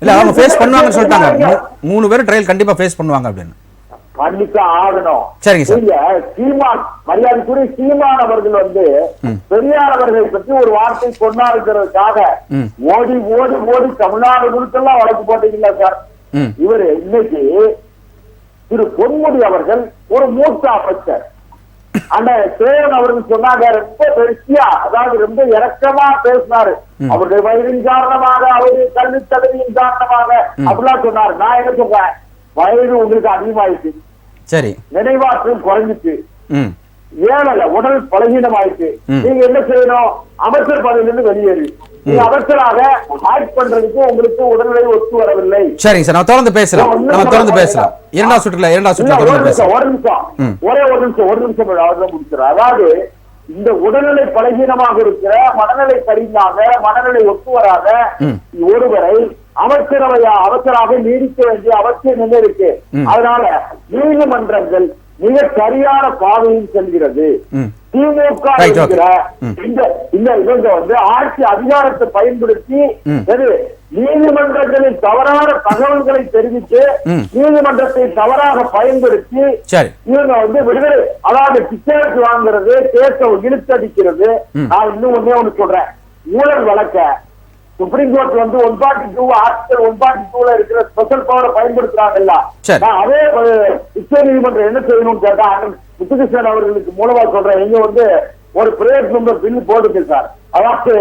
இல்ல அவங்க ஃபேஸ் பண்ணுவாங்கன்னு சொல்லிட்டாங்க. 3 பேர் ட்ரையல் கண்டிப்பா ஃபேஸ் பண்ணுவாங்க அப்படின்னு பண்ணிக்க ஆகணும். சரிங்க சார். சீமான், மரியாதைக்குரிய சீமான் அவர்கள் பெரியார் அவர்களை பற்றி ஒரு வார்த்தை கொண்டாடுறதுக்காக ஓடி ஓடி ஓடி தமிழ்நாடு முழுக்கெல்லாம் வழக்கு போட்டீங்களா சார்? இவரு இன்னைக்கு திரு பொன்முடி அவர்கள் ஒரு மூத்த அமைச்சர், அந்த சேவன் அவர்கள் சொன்னாங்க, ரொம்ப பெருசியா, அதாவது ரொம்ப இறக்கமா பேசினாரு. அவருடைய வயதின் காரணமாக, அவருடைய கல்வி தகுதியின் காரணமாக அப்படிலாம் சொன்னாரு. நான் என்ன சொல்றேன், வயது உங்களுக்கு அதிகமாயிடுச்சு, சரி, நினைவாற்றல் குறைஞ்சிச்சு, ஏழல உடல் பலகீனம் ஆயிடுச்சு. நீங்க என்ன செய்யணும், அமைச்சர் பதவியிலிருந்து வெளியேறி நீங்க அமைச்சராக ஆக்ட் பண்றதுக்கு உங்களுக்கு உடல்நிலை ஒத்து வரவில்லை. சரிங்க சார், நம்ம தொடர்ந்து பேசலாம். இரண்டாவது சுற்றுல ஒரு நிமிஷம் முடிச்சிடும். அதாவது இந்த உடல்நிலை பலகீனமாக இருக்கிற, மனநிலை சரியில்லாத, மனநிலை ஒத்து வராத ஒருவரை அமைச்சராக நீடிக்க வேண்டிய அவசியம் என்ன இருக்கு? அதனால நீதிமன்றங்கள் மிக சரியான பாதையில் செல்கிறது. திமுக இந்த ஆட்சி அதிகாரத்தை பயன்படுத்தி நீதிமன்றங்களில் தவறான தகவல்களை தெரிவித்து நீதிமன்றத்தை தவறாக பயன்படுத்தி இவங்க விடுதலை, அதாவது டிஸ்சார்ஜ் வாங்குறது, கேஸை இழுத்தடிக்கிறது. நான் இன்னும் ஒண்ணு சொல்றேன், ஊழல் வழக்க சுப்ரீம் கோர்ட் 142 ஆர்டிகல் 142ல இருக்கிற ஸ்பெஷல் பவரை பயன்படுத்துறாங்கல்ல, அதே உச்ச நீதிமன்றம் என்ன செய்யணும்னு கேட்டா முத்துகிருஷ்ணன் அவர்களுக்கு மூலமா சொல்றேன், இங்க ஒரு பிரைவேட் மெம்பர் பில் போடுது சார். அதாவது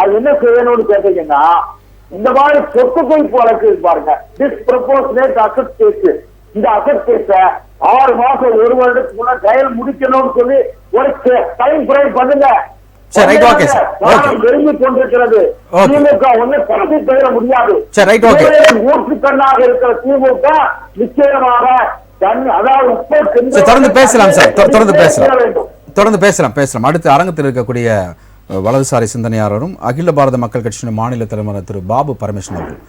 அது என்ன செய்யணும்னு கேட்டீங்கன்னா, இந்த மாதிரி சொத்து குவிப்பு வழக்கு பாருங்க, டிஸ்ப்ரொபோர்ஷனேட் அசெட் கேஸ், இந்த அசெட் கேஸ 6 மாசம் 1 வருடத்துக்குள்ள ட்ரையல் முடிக்கணும்னு சொல்லி ஒரு டைம் ஃப்ரேம் பண்ணுங்க. கொண்டிருக்கிறது திமுக ஒண்ணு பணத்தை பெற முடியாது. ஊற்றுக்கண்ணாக இருக்கிற திமுக நிச்சயமாக தொடர்ந்து பேசலாம். அடுத்து அரங்கத்தில் இருக்கக்கூடிய வலதுசாரி சிந்தனையாளரும் அகில பாரத மக்கள் கட்சியின் மாநில தலைவர் திரு பாபு பரமேஸ்வரன் அவர்கள்,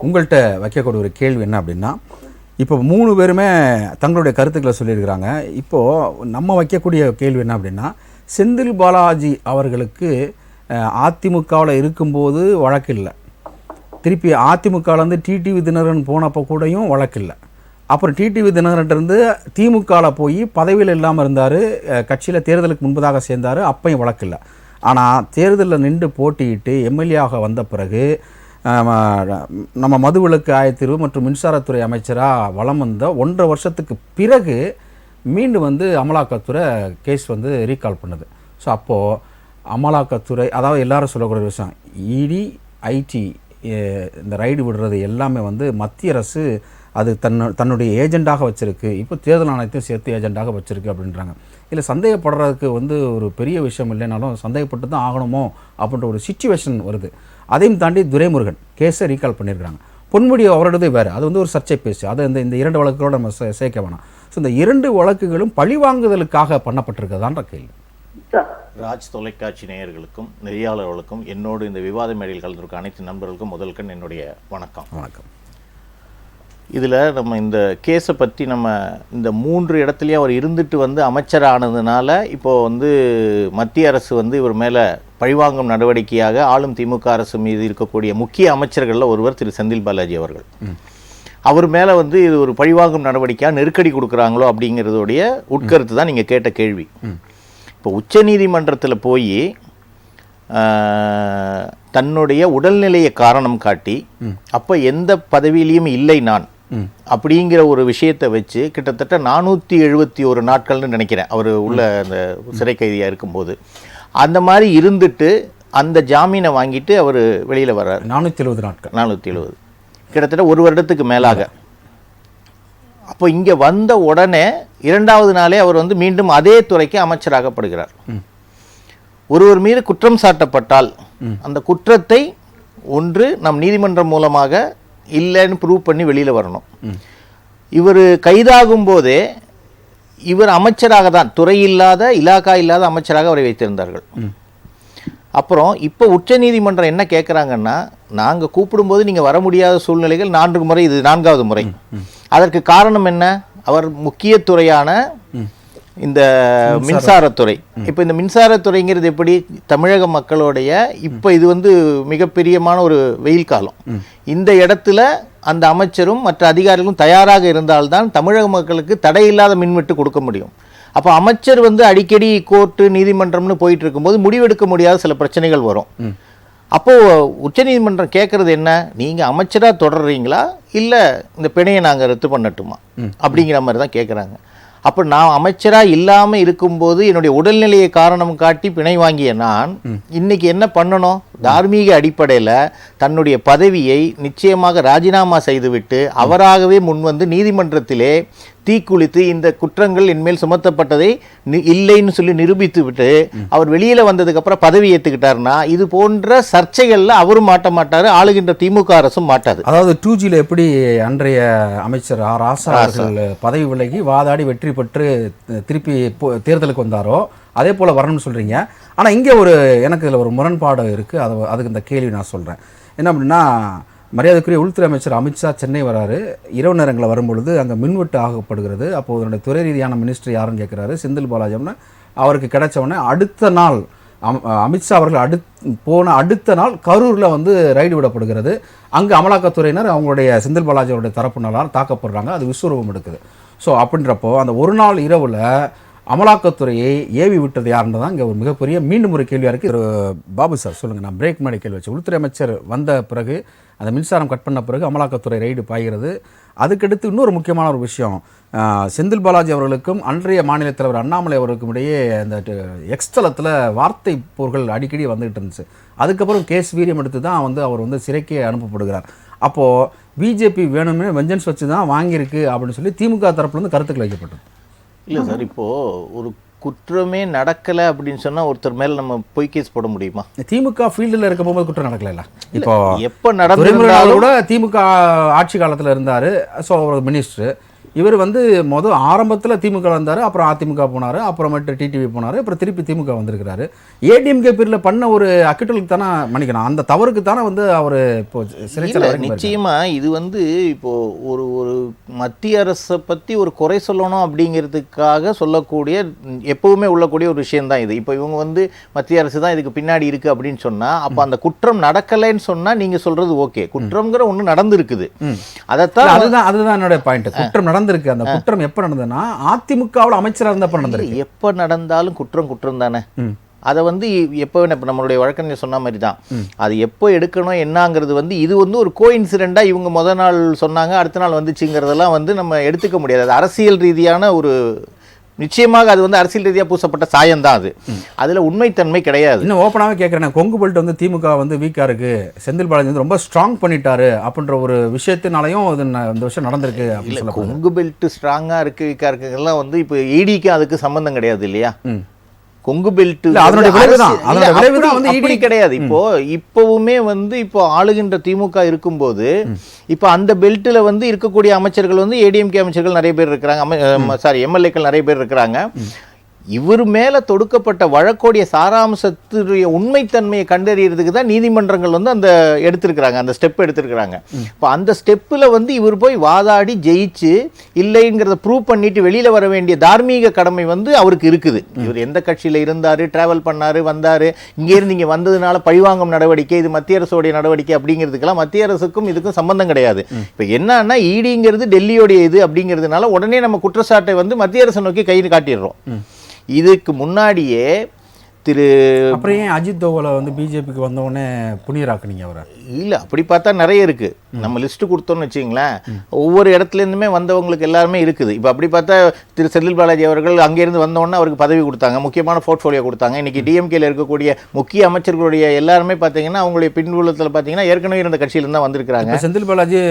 உங்கள்கிட்ட வைக்கக்கூடிய ஒரு கேள்வி என்ன அப்படின்னா, இப்போ 3 பேருமே தங்களுடைய கருத்துக்களை சொல்லியிருக்கிறாங்க. இப்போது நம்ம வைக்கக்கூடிய கேள்வி என்ன அப்படின்னா, செந்தில் பாலாஜி அவர்களுக்கு அதிமுகவில் இருக்கும்போது வழக்கில்லை, திருப்பி அதிமுகவிலேருந்து டிடிவி தினகரன் போனப்போ கூடயும் வழக்கில்லை, அப்புறம் டிடிவி தினகரன்ட்டு திமுகவில் போய் பதவியில் இல்லாமல் இருந்தார், கட்சியில் தேர்தலுக்கு முன்பதாக சேர்ந்தார், அப்பையும் வழக்கில்லை. ஆனால் தேர்தலில் நின்று போட்டியிட்டு எம்எல்ஏவாக வந்த பிறகு நம்ம மதுவிலக்கு ஆயத்தீர்வு மற்றும் மின்சாரத்துறை அமைச்சராக வலம் வந்த 1.5 வருஷத்துக்கு பிறகு மீண்டும் அமலாக்கத்துறை கேஸ் ரீகால் பண்ணுது. ஸோ அப்போது அமலாக்கத்துறை, அதாவது எல்லாரும் சொல்லக்கூடிய விஷயம், இடி ஐடி இந்த ரைடு விடுறது எல்லாமே மத்திய அரசு அது தன்னுடைய ஏஜெண்டாக வச்சுருக்கு, இப்போ தேர்தல் ஆணையத்தையும் சேர்த்து ஏஜெண்டாக வச்சுருக்கு அப்படின்றாங்க. இதில் சந்தேகப்படுறதுக்கு ஒரு பெரிய விஷயம் இல்லைனாலும் சந்தேகப்பட்டு தான் ஆகணுமோ அப்படின்ற ஒரு சிச்சுவேஷன் வருது. அதையும் தாண்டி துரைமுருகன் கேஸை ரீகால் பண்ணியிருக்கிறாங்க. பொன்முடி அவரோடது வேறு, அது ஒரு சர்ச்சை பேசு, அது இந்த 2 வழக்குகளோடு நம்ம சேர்க்க வேணாம். ஸோ இந்த 2 வழக்குகளும் பழிவாங்குதலுக்காக பண்ணப்பட்டிருக்கிறதான்ற கேள்வி. ராஜ் தொலைக்காட்சி நேயர்களுக்கும் நெறியாளர்களுக்கும் என்னோடு இந்த விவாத மேடையில் கலந்திருக்க அனைத்து நண்பர்களுக்கும் முதல்கண் என்னுடைய வணக்கம். வணக்கம். இதில் நம்ம இந்த கேஸை பற்றி நம்ம இந்த 3 இடத்துலையும் அவர் இருந்துட்டு வந்து அமைச்சரானதுனால இப்போது மத்திய அரசு இவர் மேலே பழிவாங்கும் நடவடிக்கையாக ஆளும் திமுக அரசு மீது இருக்கக்கூடிய முக்கிய அமைச்சர்களில் ஒருவர் திரு செந்தில் பாலாஜி அவர்கள். அவர் மேலே இது ஒரு பழிவாங்கும் நடவடிக்கையாக நெருக்கடி கொடுக்குறாங்களோ அப்படிங்கிறதுடைய உட்கருத்து தான் நீங்கள் கேட்ட கேள்வி. இப்போ உச்சநீதிமன்றத்தில் போய் தன்னுடைய உடல்நிலையை காரணம் காட்டி அப்போ எந்த பதவியிலையும் இல்லை நான் அப்படிங்கிற ஒரு விஷயத்தை வச்சு கிட்டத்தட்ட 471 நாட்கள்னு நினைக்கிறேன் அவர் உள்ள அந்த சிறை கைதியாக இருக்கும்போது அந்த மாதிரி இருந்துட்டு அந்த ஜாமீனை வாங்கிட்டு அவர் வெளியில் வர்றார். 470 நாட்கள், 470 கிட்டத்தட்ட 1 வருடத்துக்கு மேலாக. அப்போ இங்கே வந்த உடனே 2வது நாளே அவர் மீண்டும் அதே துறைக்கு அமைச்சராகப்படுகிறார். ஒருவர் மீது குற்றம் சாட்டப்பட்டால் அந்த குற்றத்தை ஒன்று நம் நீதிமன்றம் மூலமாக இல்லைன்னு ப்ரூவ் பண்ணி வெளியில் வரணும். இவர் கைதாகும் போதே இவர் அமைச்சராக தான், துறை இல்லாத இலாக்கா இல்லாத அமைச்சராக அவரை வைத்திருந்தார்கள். அப்புறம் இப்போ உச்சநீதிமன்றம் என்ன கேட்குறாங்கன்னா, நாங்கள் கூப்பிடும்போது நீங்கள் வர முடியாத சூழ்நிலைகள் 4 முறை, இது 4வது முறை. அதற்கு காரணம் என்ன? அவர் முக்கிய துறையான இந்த மின்சாரத்துறை. இப்போ இந்த மின்சாரத்துறைங்கிறது எப்படி தமிழக மக்களுடைய இப்போ இது மிகப்பெரியமான ஒரு வெயில் காலம். இந்த இடத்துல அந்த அமைச்சரும் மற்ற அதிகாரிகளும் தயாராக இருந்தால்தான் தமிழக மக்களுக்கு தடையில்லாத மின்வெட்டு கொடுக்க முடியும். அப்போ அமைச்சர் அடிக்கடி கோர்ட்டு நீதிமன்றம்னு போயிட்டு இருக்கும்போது முடிவெடுக்க முடியாத சில பிரச்சனைகள் வரும். அப்போது உச்சநீதிமன்றம் கேட்குறது என்ன, நீங்கள் அமைச்சராக தொடர்றீங்களா இல்லை இந்த பிணையை நாங்கள் ரத்து பண்ணட்டுமா அப்படிங்கிற மாதிரி தான் கேட்குறாங்க. அப்போ நான் அமைச்சராக இல்லாமல் இருக்கும்போது என்னுடைய உடல்நிலையை காரணம் காட்டி பிணை வாங்கிய நான் இன்னைக்கு என்ன பண்ணணும்? தார்மீக அடிப்படையில் தன்னுடைய பதவியை நிச்சயமாக ராஜினாமா செய்துவிட்டு அவராகவே முன்வந்து நீதிமன்றத்திலே தீக்குளித்து இந்த குற்றங்கள் என்மேல் சுமத்தப்பட்டதை இல்லைன்னு சொல்லி நிரூபித்து விட்டு அவர் வெளியில் வந்ததுக்கப்புறம் பதவி ஏற்றுக்கிட்டாருன்னா இது போன்ற சர்ச்சைகளில் அவரும் மாட்ட மாட்டார், ஆளுகின்ற திமுக அரசும் மாட்டாது. அதாவது 2Gல எப்படி அன்றைய அமைச்சர் ராசா அவர்கள் பதவி விலகி வாதாடி வெற்றி பெற்று திருப்பி தேர்தலுக்கு வந்தாரோ அதே போல் வரணும்னு சொல்கிறீங்க. ஆனால் இங்கே எனக்கு இதில் ஒரு முரண்பாடு இருக்குது. அதுக்கு இந்த கேள்வி நான் சொல்கிறேன். என்ன அப்படின்னா, மரியாதைக்குரிய உள்துறை அமைச்சர் அமித்ஷா சென்னை வராரு. இரவு நேரங்களில் வரும்பொழுது அங்கே மின்வெட்டு ஆகப்படுகிறது. அப்போது அதனுடைய துறை ரீதியான மினிஸ்டர் யாருன்னு கேட்குறாரு. செந்தில் பாலாஜின்னு அவருக்கு கிடைச்சவொடனே அடுத்த நாள் அமித்ஷா அவர்கள் போன அடுத்த நாள் கரூரில் ரைடு விடப்படுகிறது. அங்கே அமலாக்கத்துறையினர் அவங்களுடைய செந்தில் பாலாஜி அவருடைய தரப்பினரால் தாக்கப்படுறாங்க. அது விஸ்வரூபம் எடுக்குது. ஸோ அப்படின்றப்போ அந்த ஒரு நாள் இரவில் அமலாக்கத்துறையை ஏவி விட்டது யாருன்னு தான் இங்கே ஒரு மிகப்பெரிய மீண்டும் ஒரு கேள்வியாக இருக்குது. பாபு சார் சொல்லுங்கள். நான் பிரேக் முன்னாடி கேள்வி வச்சு, உள்துறை அமைச்சர் வந்த பிறகு அந்த மின்சாரம் கட் பண்ண பிறகு அமலாக்கத்துறை ரைடு பாய்கிறது. அதுக்கடுத்து இன்னொரு முக்கியமான ஒரு விஷயம், செந்தில் பாலாஜி அவர்களுக்கும் அன்றைய மாநில தலைவர் அண்ணாமலை அவர்களுக்கும் இடையே அந்த எக்ஸ்தலத்தில் வார்த்தை போர்கள் அடிக்கடி வந்துகிட்டு இருந்துச்சு. அதுக்கப்புறம் கேஸ் வீரியம் எடுத்து தான் அவர் சிறைக்கே அனுப்பப்படுகிறார். அப்போது பிஜேபி வேணும்னு வெஞ்சன்ஸ் வச்சு தான் வாங்கியிருக்கு அப்படின்னு சொல்லி திமுக தரப்புலேருந்து கருத்துக்கள் வைக்கப்பட்டது. இல்லை சார், இப்போது ஒரு குற்றமே நடக்கலை அப்படின்னு சொன்னால் ஒருத்தர் மேலே நம்ம பொய் கேஸ் போட முடியுமா? திமுக ஃபீல்டில் இருக்க போகும்போது குற்றம் நடக்கல. இப்போ எப்போ நடந்தாலும் கூட திமுக ஆட்சி காலத்தில் இருந்தார். ஸோ அவர் மினிஸ்டர் இவர் ஆரம்பத்தில் திமுக வந்தார், அப்புறம் அதிமுக போனார், அப்புறமேட்டு டிடிவி போனார், அப்புறம் திருப்பி திமுக வந்திருக்கிறாரு. ஏடிஎம்கே பீரியடில் பண்ண ஒரு அக்கிட்டலுக்கு தானே மன்னிக்கணும், அந்த தவறுக்கு தானே அவர் இப்போ சிறைச்சாலை. நிச்சயமாக இது இப்போ ஒரு ஒரு மத்திய அரசை பற்றி ஒரு குறை சொல்லணும் அப்படிங்கிறதுக்காக சொல்லக்கூடிய எப்பவுமே உள்ளக்கூடிய ஒரு விஷயந்தான் இது. இப்போ இவங்க மத்திய அரசு தான் இதுக்கு பின்னாடி இருக்குது அப்படின்னு சொன்னால் அப்போ அந்த குற்றம் நடக்கலைன்னு சொன்னால் நீங்கள் சொல்கிறது ஓகே, குற்றம்ங்கிற ஒன்று நடந்துருக்குது. அதைத்தான் அதுதான் என்னுடைய பாயிண்ட். குற்றம் நடந்திருக்கு. அந்த குற்றம் எப்ப நடந்ததுன்னா அதிமுகவில் அமைச்சராக இருந்தப்ப நடந்திருக்கு. எப்ப நடந்தாலும் குற்றம் தானே. அதை எப்போ இப்போ நம்மளுடைய வழக்கறிஞர் சொன்ன மாதிரி தான் அது எப்போ எடுக்கணும் என்னங்கிறது இது ஒரு கோஇன்சிடென்ட்டாக இவங்க முதல் நாள் சொன்னாங்க அடுத்த நாள் வந்துச்சுங்கிறதெல்லாம் நம்ம எடுத்துக்க முடியாது. அது அரசியல் ரீதியான ஒரு நிச்சயமாக அது அரசியல் ரீதியாக பூசப்பட்ட சாயம் தான். அதில் உண்மைத்தன்மை கிடையாது. இன்னும் ஓப்பனாகவே கேட்குறேன், கொங்கு பெல்ட் திமுக வீக்காக இருக்குது, செந்தில் பாலாஜி ரொம்ப ஸ்ட்ராங் பண்ணிட்டாரு அப்படின்ற ஒரு விஷயத்தினாலையும் இந்த விஷயம் நடந்திருக்கு. இல்லை, கொங்கு பெல்ட் ஸ்ட்ராங்காக இருக்குது வீக்காக இருக்குங்கெல்லாம் இப்போ ஈடிக்கு அதுக்கு சம்பந்தம் கிடையாது இல்லையா? கொங்கு பெல்ட் அப்படி கிடையாது. இப்பவுமே இப்போ ஆளுகின்ற திமுக இருக்கும்போது இப்போ அந்த பெல்ட்ல இருக்கக்கூடிய அமைச்சர்கள் ஏடிஎம்கே அமைச்சர்கள் நிறைய பேர் இருக்கிறாங்க, சாரி எம்எல்ஏக்கள் நிறைய பேர் இருக்கிறாங்க. இவர் மேல தொடுக்கப்பட்ட வழக்கோடைய சாராம்சத்துடைய உண்மைத்தன்மையை கண்டறியறதுக்கு தான் நீதிமன்றங்கள் வந்து அந்த எடுத்திருக்கிறாங்க, அந்த ஸ்டெப் எடுத்திருக்கிறாங்க. இப்போ அந்த ஸ்டெப்பில் வந்து இவர் போய் வாதாடி ஜெயிச்சு இல்லைங்கிறத ப்ரூவ் பண்ணிட்டு வெளியில வர வேண்டிய தார்மீக கடமை வந்து அவருக்கு இருக்குது. இவர் எந்த கட்சியில இருந்தாரு, டிராவல் பண்ணாரு, வந்தாரு, இங்கேருந்து இங்கே வந்ததுனால பழிவாங்கும் நடவடிக்கை, இது மத்திய அரசுடைய நடவடிக்கை அப்படிங்கிறதுக்கெல்லாம் மத்திய அரசுக்கும் இதுக்கும் சம்பந்தம் கிடையாது. இப்போ என்னன்னா ஈடிங்கிறது டெல்லியோடைய இது அப்படிங்கிறதுனால உடனே நம்ம குற்றச்சாட்டை வந்து மத்திய அரசை நோக்கி கை காட்டிடுறோம். இதுக்கு முன்னாடியே அப்புறம் ஏன் அஜித் தோவலை வந்து பிஜேபிக்கு வந்தவொடனே புனிதராக்குனீங்க அவரை? இல்லை, அப்படி பார்த்தா நிறைய இருக்கு. நம்ம லிஸ்ட்டு கொடுத்தோம்னு வச்சுங்களேன், ஒவ்வொரு இடத்துலேருந்துமே வந்தவங்களுக்கு எல்லாருமே இருக்குது. இப்போ அப்படி பார்த்தா திரு செந்தில் பாலாஜி அவர்கள் அங்கேருந்து வந்தோடனே அவருக்கு பதவி கொடுத்தாங்க, முக்கியமான போர்ட்ஃபோலியோ கொடுத்தாங்க. இன்னைக்கு டிஎம்கேல இருக்கக்கூடிய முக்கிய அமைச்சர்களுடைய எல்லாருமே பார்த்தீங்கன்னா அவங்களுடைய பின்புலத்தில் பார்த்தீங்கன்னா ஏற்கனவே இருந்த கட்சியிலிருந்து தான் வந்திருக்கிறாங்க. செந்தில் பாலாஜி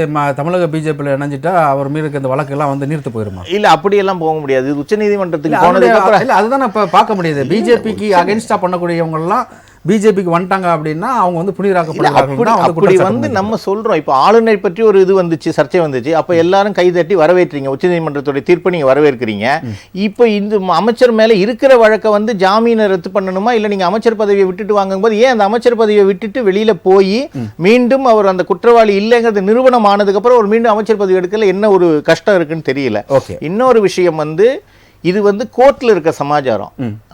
தமிழக பிஜேபியில் இணைஞ்சிட்டா அவர் மீது இந்த வழக்கெல்லாம் வந்து நீர்த்து போயிருமா? இல்லை, அப்படியெல்லாம் போக முடியாது. உச்சநீதிமன்றத்துக்கு போனதுக்கு அப்புறம் இல்லை, அதுதான் இப்போ பார்க்க முடியுது. பிஜேபிக்கு அகைன்ஸ்டா பண்ணக்கூடியவங்கெல்லாம் பிஜேபிக்கு வந்துட்டாங்க அப்படின்னா அவங்க வந்து புனிதராக்கப்படுவாங்க. அப்படி வந்து நம்ம சொல்றோம். இப்போ ஆளுநரை பற்றி ஒரு இது வந்துச்சு, சர்ச்சை வந்துச்சு, அப்ப எல்லாரும் கைதட்டி வரவேற்றீங்க, உச்சநீதிமன்றத்துடைய தீர்ப்பை நீங்க வரவேற்கிறீங்க. இப்போ இந்த அமைச்சர் மேல இருக்கிற வழக்கை வந்து ஜாமீனை ரத்து பண்ணணுமா, இல்ல நீங்க அமைச்சர் பதவியை விட்டுட்டு வாங்கும்போது ஏன் அந்த அமைச்சர் பதவியை விட்டுட்டு வெளியில போய் மீண்டும் அவர் அந்த குற்றவாளி இல்லைங்கிறது நிரூபணம் ஆனதுக்கு அப்புறம் ஒரு மீண்டும் அமைச்சர் பதவி எடுக்கல என்ன ஒரு கஷ்டம் இருக்குன்னு தெரியல. இன்னொரு விஷயம் வந்து இது வந்து கோர்ட்ல இருக்க சமாச்சாரம்,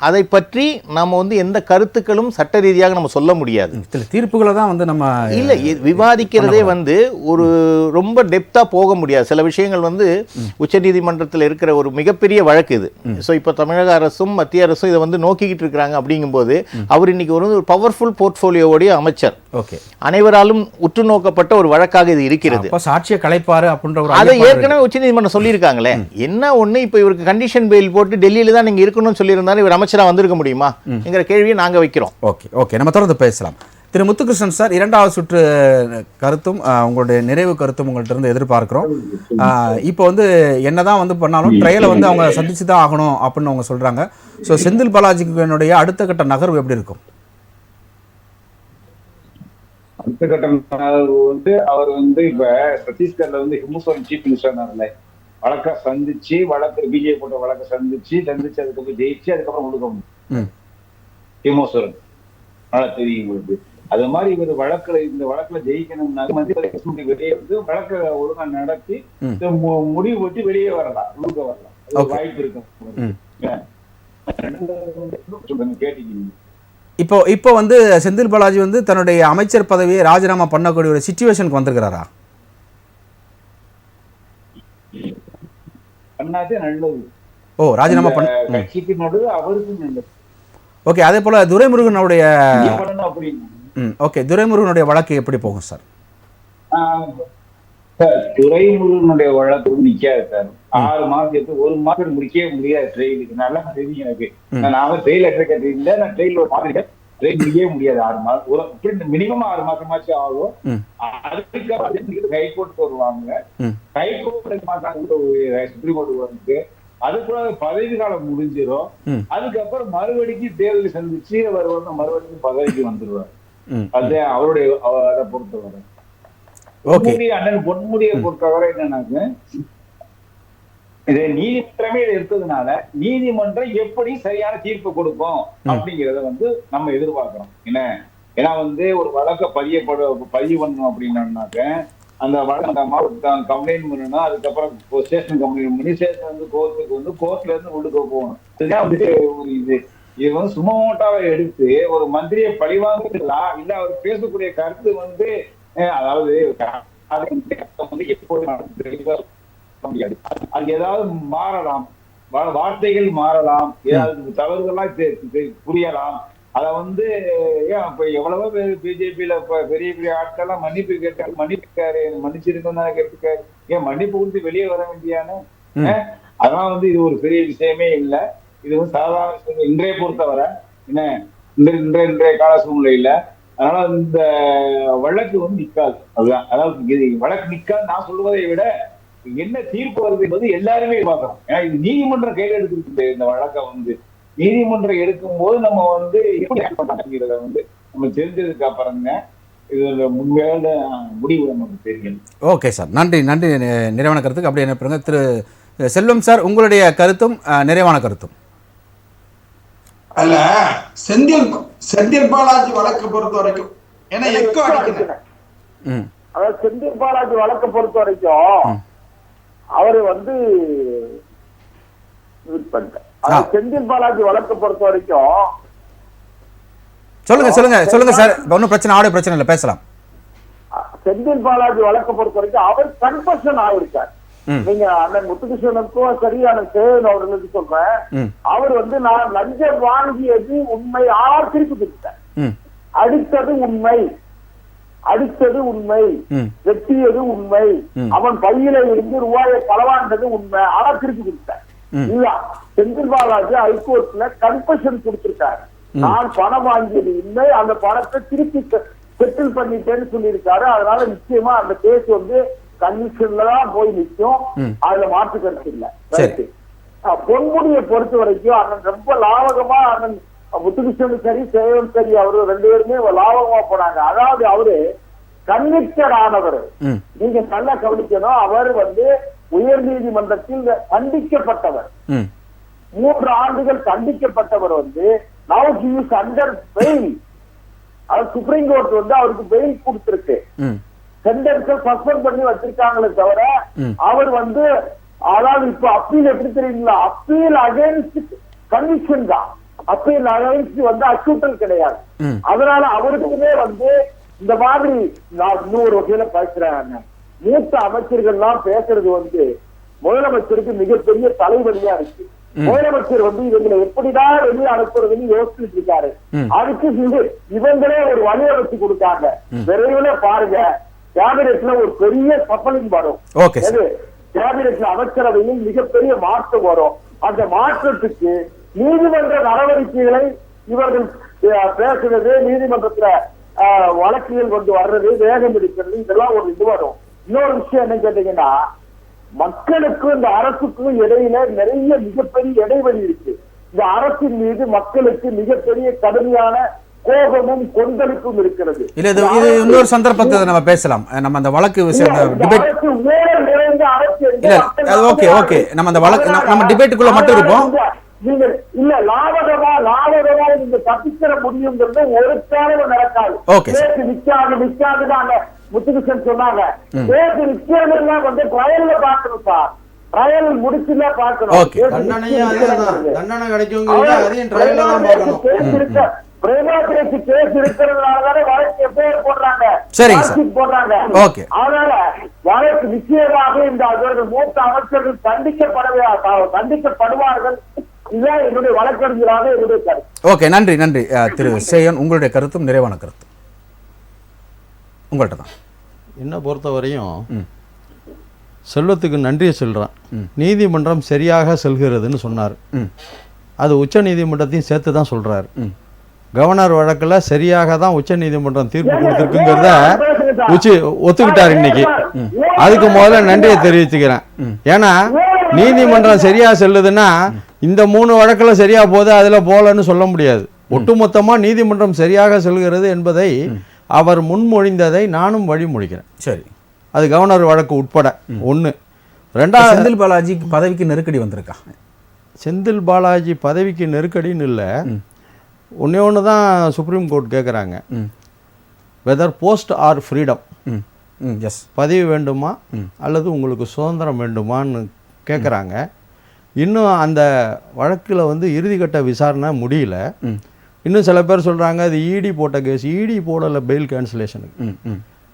அதை பற்றி நாம வந்து எந்த கருத்துக்களும் சட்ட ரீதியாக நம்ம சொல்ல முடியாது. தீர்ப்புகளை தான் வந்து நம்ம இல்ல விவாதிக்கிறதே வந்து ஒரு ரொம்ப டெப்தா போக முடியாது. சில விஷயங்கள் வந்து உச்சநீதிமன்றத்தில் இருக்கிற ஒரு மிகப்பெரிய வழக்கு இது. ஸோ இப்போ தமிழக அரசும் மத்திய அரசும் இதை வந்து நோக்கிக்கிட்டு இருக்கிறாங்க. அப்படிங்கும்போது அவர் இன்னைக்கு ஒரு பவர்ஃபுல் போர்ட்ஃபோலியோவுடைய அமைச்சர், அனைவராலும் உற்று நோக்கப்பட்ட ஒரு வழக்காக இது இருக்கிறது. சாட்சியை கலைப்பாரு அப்படின்ற அதை ஏற்கனவே உச்சநீதிமன்றம் சொல்லியிருக்காங்களே. என்ன ஒண்ணு, இப்போ இவருக்கு கண்டிஷன் போட்டு டெல்லியில தான் நீங்க இருக்கணும்னு சொல்லியிருந்தாரு, இவர் அமைச்சரா வந்திருக்க முடியுமா என்கிற கேள்வியை நாங்க வைக்கிறோம். ஓகே, நம்ம தொடர்ந்து பேசலாம். திரு முத்துகிருஷ்ணன் சார், இரண்டாவது சுற்று கருத்தும் உங்களுடைய நிறைவு கருத்தும் உங்கள்கிட்ட இருந்து எதிர்பார்க்கிறோம். இப்போ வந்து என்னதான் வந்து பண்ணாலும் ட்ரையலை வந்து அவங்க சந்திச்சு தான் ஆகணும் அப்படின்னு அவங்க சொல்றாங்க. ஸோ செந்தில் பாலாஜிக்கு அடுத்த கட்ட நகர்வு எப்படி இருக்கும்? அடுத்த கட்ட நகர்வு வந்து அவர் வந்து இப்ப சத்தீஸ்கர்ல வந்து ஹிமுசோரன் சீஃப் மினிஸ்டர் வழக்க சந்திச்சு, வழக்கு பிஜேபி போட்ட வழக்க சந்திச்சு அதுக்கப்புறம் ஜெயிச்சு அதுக்கப்புறம் கொடுக்க ஹிமோசோரன் நல்லா தெரியும் உங்களுக்கு. அது மாதிரி இவர் இந்த வழக்குல ஜெயிக்கணும்னா மத்திய வெளியே வந்து வழக்க ஒழுங்கா நடத்தி முடிவு போட்டு வெளியே வரலாம், உழுக்க வரலாம், வாய்ப்பு இருக்கும். கேட்டீங்க. இப்போ வந்து செந்தில் பாலாஜி வந்து தன்னுடைய அமைச்சர் பதவியை ராஜினாமா பண்ணக்கூடிய ஒரு சிச்சுவேஷனுக்கு வந்திருக்கிறாரா? நல்லது. ராஜினாமா கட்சிக்கு நல்லது, அவருக்கு நல்லது. ஓகே, அதே போல துரைமுருகனுடைய துரைமுருகனுடைய வழக்கு எப்படி போகும் சார்? துரைமுருகனுடைய வழக்கு நிக்காது சார். 6 மாதத்துக்கு 1 மாதம் முடிக்கவே முடியாது ட்ரெயிலுக்கு. நல்லா தெரியும் எனக்கு. நான் ட்ரெயில் இல்லை, நான் ட்ரெயில பாத்துருக்கேன். ட்ரெயின் முடியவே முடியாது 6 மாதம், மினிமம் 6 மாசமாச்சும் ஆகும். அதுக்கு ஹைகோர்ட் வருவாங்க, ஹைகோர்ட் சுப்ரீம் கோர்ட் வந்து அதுக்குள்ள பதவி காலம் முடிஞ்சிடும். அதுக்கப்புறம் மறுபடிக்கும் தேர்தல் சந்திச்சு அவர் வந்து மறுபடியும் பதவிக்கு வந்துருவார். அது அவருடைய அதை பொறுத்தவரை. அண்ணன் பொன்முடியை பொறுத்தவரை என்னன்னாக்க, இது நீதிமன்றமே இருக்கிறதுனால நீதிமன்றம் எப்படி சரியான தீர்ப்பு கொடுக்கும் அப்படிங்கறத வந்து நம்ம எதிர்பார்க்கிறோம். ஏன்னா வந்து ஒரு வழக்க பதிவு பண்ணணும் அப்படின்னாக்க அந்த வழக்கு கம்ப்ளைண்ட் பண்ணணும், அதுக்கப்புறம் ஸ்டேஷன் கம்ப்ளைண்ட் பண்ணி ஸ்டேஷன் வந்து கோர்ட்டுக்கு வந்து கோர்ட்ல இருந்து உள்ளுக்கு போகணும். இதுதான் வந்து ஒரு இது வந்து சுமமோட்டாவை எடுத்து ஒரு மந்திரியை பழிவாங்கலாம் இல்ல அவர் பேசக்கூடிய கருத்து வந்து அதாவது எப்போது முடியாது. அது ஏதாவது மாறலாம், வார்த்தைகள் மாறலாம், ஏதாவது தவறுகள்லாம் புரியலாம். அத வந்து இப்ப எவ்வளவோ பேர் பிஜேபியில பெரிய பெரிய ஆட்கள்லாம் மன்னிப்பு கேட்டாரு, மன்னிச்சிருக்கோம் தானே கேட்டுக்காரு. ஏன் மன்னிப்பு கொடுத்து வெளியே வர வேண்டியானு? அதெல்லாம் வந்து இது ஒரு பெரிய விஷயமே இல்லை. இது வந்து சாதாரண இன்றைய பொறுத்தவரை இன்றைய கால சூழ்நிலையில அதனால இந்த வழக்கு வந்து நிக்காது. அதுதான், அதாவது வழக்கு நிக்காது. நான் சொல்வதை விட என்ன தீர்ப்பு வருது என்பது எல்லாருமே பார்க்கணும். ஏன்னா இது நீதிமன்றம் கையில் எடுத்துருக்கு. இந்த வழக்கை வந்து நீதிமன்றம் எடுக்கும் போது நம்ம வந்து எப்படி அப்படிங்கிறத வந்து நம்ம தெரிஞ்சதுக்கு அப்புறங்க இது முன்மையான முடிவு நமக்கு தெரியும். ஓகே சார், நன்றி. நிறைவான கருத்துக்கு அப்படி என்ன திரு செல்வம் சார், உங்களுடைய கருத்தும் நிறைவான கருத்தும். அல்ல செந்தில் பாலாஜி வழக்கு பொறுத்த வரைக்கும் ஏன்னா எக்கோ அடிக்கிறேன். அதாவது செந்தில் பாலாஜி வழக்கை பொறுத்த வரைக்கும் அவரு வந்து செந்தில் பாலாஜி வழக்கை பொறுத்த வரைக்கும் சொல்லுங்க சார், ஒன்றும் பிரச்சனை, ஆடியோ பிரச்சனை இல்லை, பேசலாம். செந்தில் பாலாஜி வழக்கை பொறுத்த வரைக்கும் அவர் கன்ஃபஷன் ஆயிருக்கார். நீங்க அண்ணன் முத்துகிருஷ்ணனுக்கும் சரியான சேவன் அவர்களுக்கு சொல்றேன், அவர் வந்து நான் லஞ்சம் வாங்கியது உண்மை, ஆனால் திருப்பி கொடுத்தேன், அடித்தது உண்மை, வெட்டியது உண்மை, அவன் பையில இருந்து ரூபாயை களவாண்டது உண்மை, ஆனா திருப்பி கொடுத்தேன். இல்ல, செந்தில் பாலாஜி ஹைகோர்ட்ல கன்ஃபஷன் கொடுத்திருக்காரு, நான் பணம் வாங்கியது இல்லை, அந்த பணத்தை திருப்பி செட்டில் பண்ணிட்டேன்னு சொல்லியிருக்காரு. அதனால நிச்சயமா அந்த கேஸ் வந்து கன்விக்ஷன்ல தான் போய் நிற்கும், அதுல மாற்று கருத்து இல்ல. பொன்முடியை பொறுத்த வரைக்கும் அண்ணன் ரொம்ப லாவகமா, அண்ணன் முத்துகிருஷ்ணன் சரி சேவன் சரி அவரு 2 பேருமே லாவகமா போனாங்க. அதாவது அவரு கன்விக்டட் ஆனவர், நீங்க நல்லா கவனிக்கணும், அவர் வந்து உயர் நீதிமன்றத்தில் தண்டிக்கப்பட்டவர், 3 ஆண்டுகள் தண்டிக்கப்பட்டவர் வந்து now he is under bail. அது சுப்ரீம் கோர்ட் வந்து அவருக்கு பெயில் கொடுத்திருக்கு, சென்டென்ஸை சஸ்பெண்ட் பண்ணி வச்சிருக்காங்களே தவிர அவர் வந்து, அதாவது இப்ப அப்பீல் எப்படி தெரியுங்களா, அப்பீல் அகைன்ஸ்ட் கன்விக்ஷன் தான், அப்பீல் அகைன்ஸ்ட் வந்து அக்யூட்டல் கிடையாது. அதனால அவருக்குமே வந்து இந்த மாதிரி நான் இன்னொரு வகையில பேசுறேன், மூத்த அமைச்சர்கள்லாம் பேசுறது வந்து முதலமைச்சருக்கு மிகப்பெரிய தலைவலியா இருக்கு. முதலமைச்சர் வந்து இவங்களை எப்படிதான் வெளியே அனுப்புறதுன்னு யோசிச்சுட்டு இருக்காரு. அதுக்கு இவங்களே ஒரு வழியை வச்சு கொடுத்தாங்க. விரைவில் பாருங்க, கேபினெட்ல ஒரு பெரிய சப்பலிங் வரும், கேபினெட்ல அமைச்சரவையில் மிகப்பெரிய மாற்றம் வரும். அந்த மாற்றத்துக்கு நீதிமன்ற நடவடிக்கைகளை இவர்கள் பேசுறது, நீதிமன்றத்துல வழக்குகள் வந்து வர்றது, வேகம் எடுக்கிறது, இதெல்லாம் ஒரு இது வரும். இன்னொரு விஷயம் என்ன கேட்டீங்கன்னா, மக்களுக்கும் இந்த அரசுக்கும் இடையில நிறைய மிகப்பெரிய இடைவெளி இருக்கு. இந்த அரசின் மீது மக்களுக்கு மிகப்பெரிய கடுமையான கோபமும் கொந்தளிப்பும் இருக்கிறது. இல்ல, இது இன்னொரு சந்தர்ப்பத்தை நம்ம பேசலாம். நம்ம அந்த வழக்கு விஷயம் ஓகே, நம்ம அந்த வழக்கு நம்ம டிபேட்டுக்குள்ள மட்டும் இருப்போம். நீங்க இல்ல லாபகமா நீங்க தப்பிக்கிற முடியுங்கிறது ஒரு காலம் நடக்காது. நிக்காதுதான் முத்துகிருஷ்ணன் சொன்னாங்க, நிக்கிறதெல்லாம் வந்து ட்ரையல்ல பாக்கணும் சார், ட்ரையல் முடிச்சுல பாக்கணும், தண்டனை கிடைக்கும். பிரேமாத்திரைக்கு கேஸ் இருக்கிறதுனாலதானே வழக்கு எப்பேர் போடுறாங்க, போடுறாங்க. அதனால வழக்கு நிச்சயமாக இந்த மூத்த அமைச்சர்கள் தண்டிக்கப்படுவார்கள். இதுதான் என்னுடைய வழக்கறிஞராக என்னுடைய கருத்து. ஓகே, நன்றி திரு சேயன், உங்களுடைய கருத்தும் நிறைவான கருத்து உங்கள்கிட்ட தான். என்னை பொறுத்தவரையும் செல்வத்துக்கு நன்றியை சொல்கிறான். நீதிமன்றம் சரியாக செல்கிறதுன்னு சொன்னார், அது உச்ச நீதிமன்றத்தையும் சேர்த்து தான் சொல்கிறார். கவர்னர் வழக்கில் சரியாக தான் உச்ச நீதிமன்றம் தீர்ப்பு கொடுத்துருக்குங்கிறத ஒத்துக்கிட்டார் இன்னைக்கு. அதுக்கு முதல்ல நன்றியை தெரிவிச்சுக்கிறேன். ஏன்னா நீதிமன்றம் சரியாக செல்லுதுன்னா இந்த 3 வழக்கில் சரியாக போகுது, அதில் போகலன்னு சொல்ல முடியாது. ஒட்டுமொத்தமாக நீதிமன்றம் சரியாக செல்கிறது என்பதை அவர் முன்மொழிந்ததை நானும் வழிமொழிக்கிறேன். சரி, அது கவர்னர் வழக்கு உட்பட. 1. 2, செந்தில் பாலாஜி பதவிக்கு நெருக்கடி வந்திருக்கா? செந்தில் பாலாஜி பதவிக்கு நெருக்கடின்னு இல்லை, ஒன்று தான் சுப்ரீம் கோர்ட் கேட்குறாங்க, வெதர் போஸ்ட் ஆர் ஃப்ரீடம், பதவி வேண்டுமா அல்லது உங்களுக்கு சுதந்திரம் வேண்டுமான்னு கேட்குறாங்க. இன்னும் அந்த வழக்கில் வந்து இறுதிக்கட்ட விசாரணை முடியல. இன்னும் சில பேர் சொல்கிறாங்க அது இடி போட்ட கேஸ். இடி போடலை பெயில் கேன்சலேஷனுக்கு.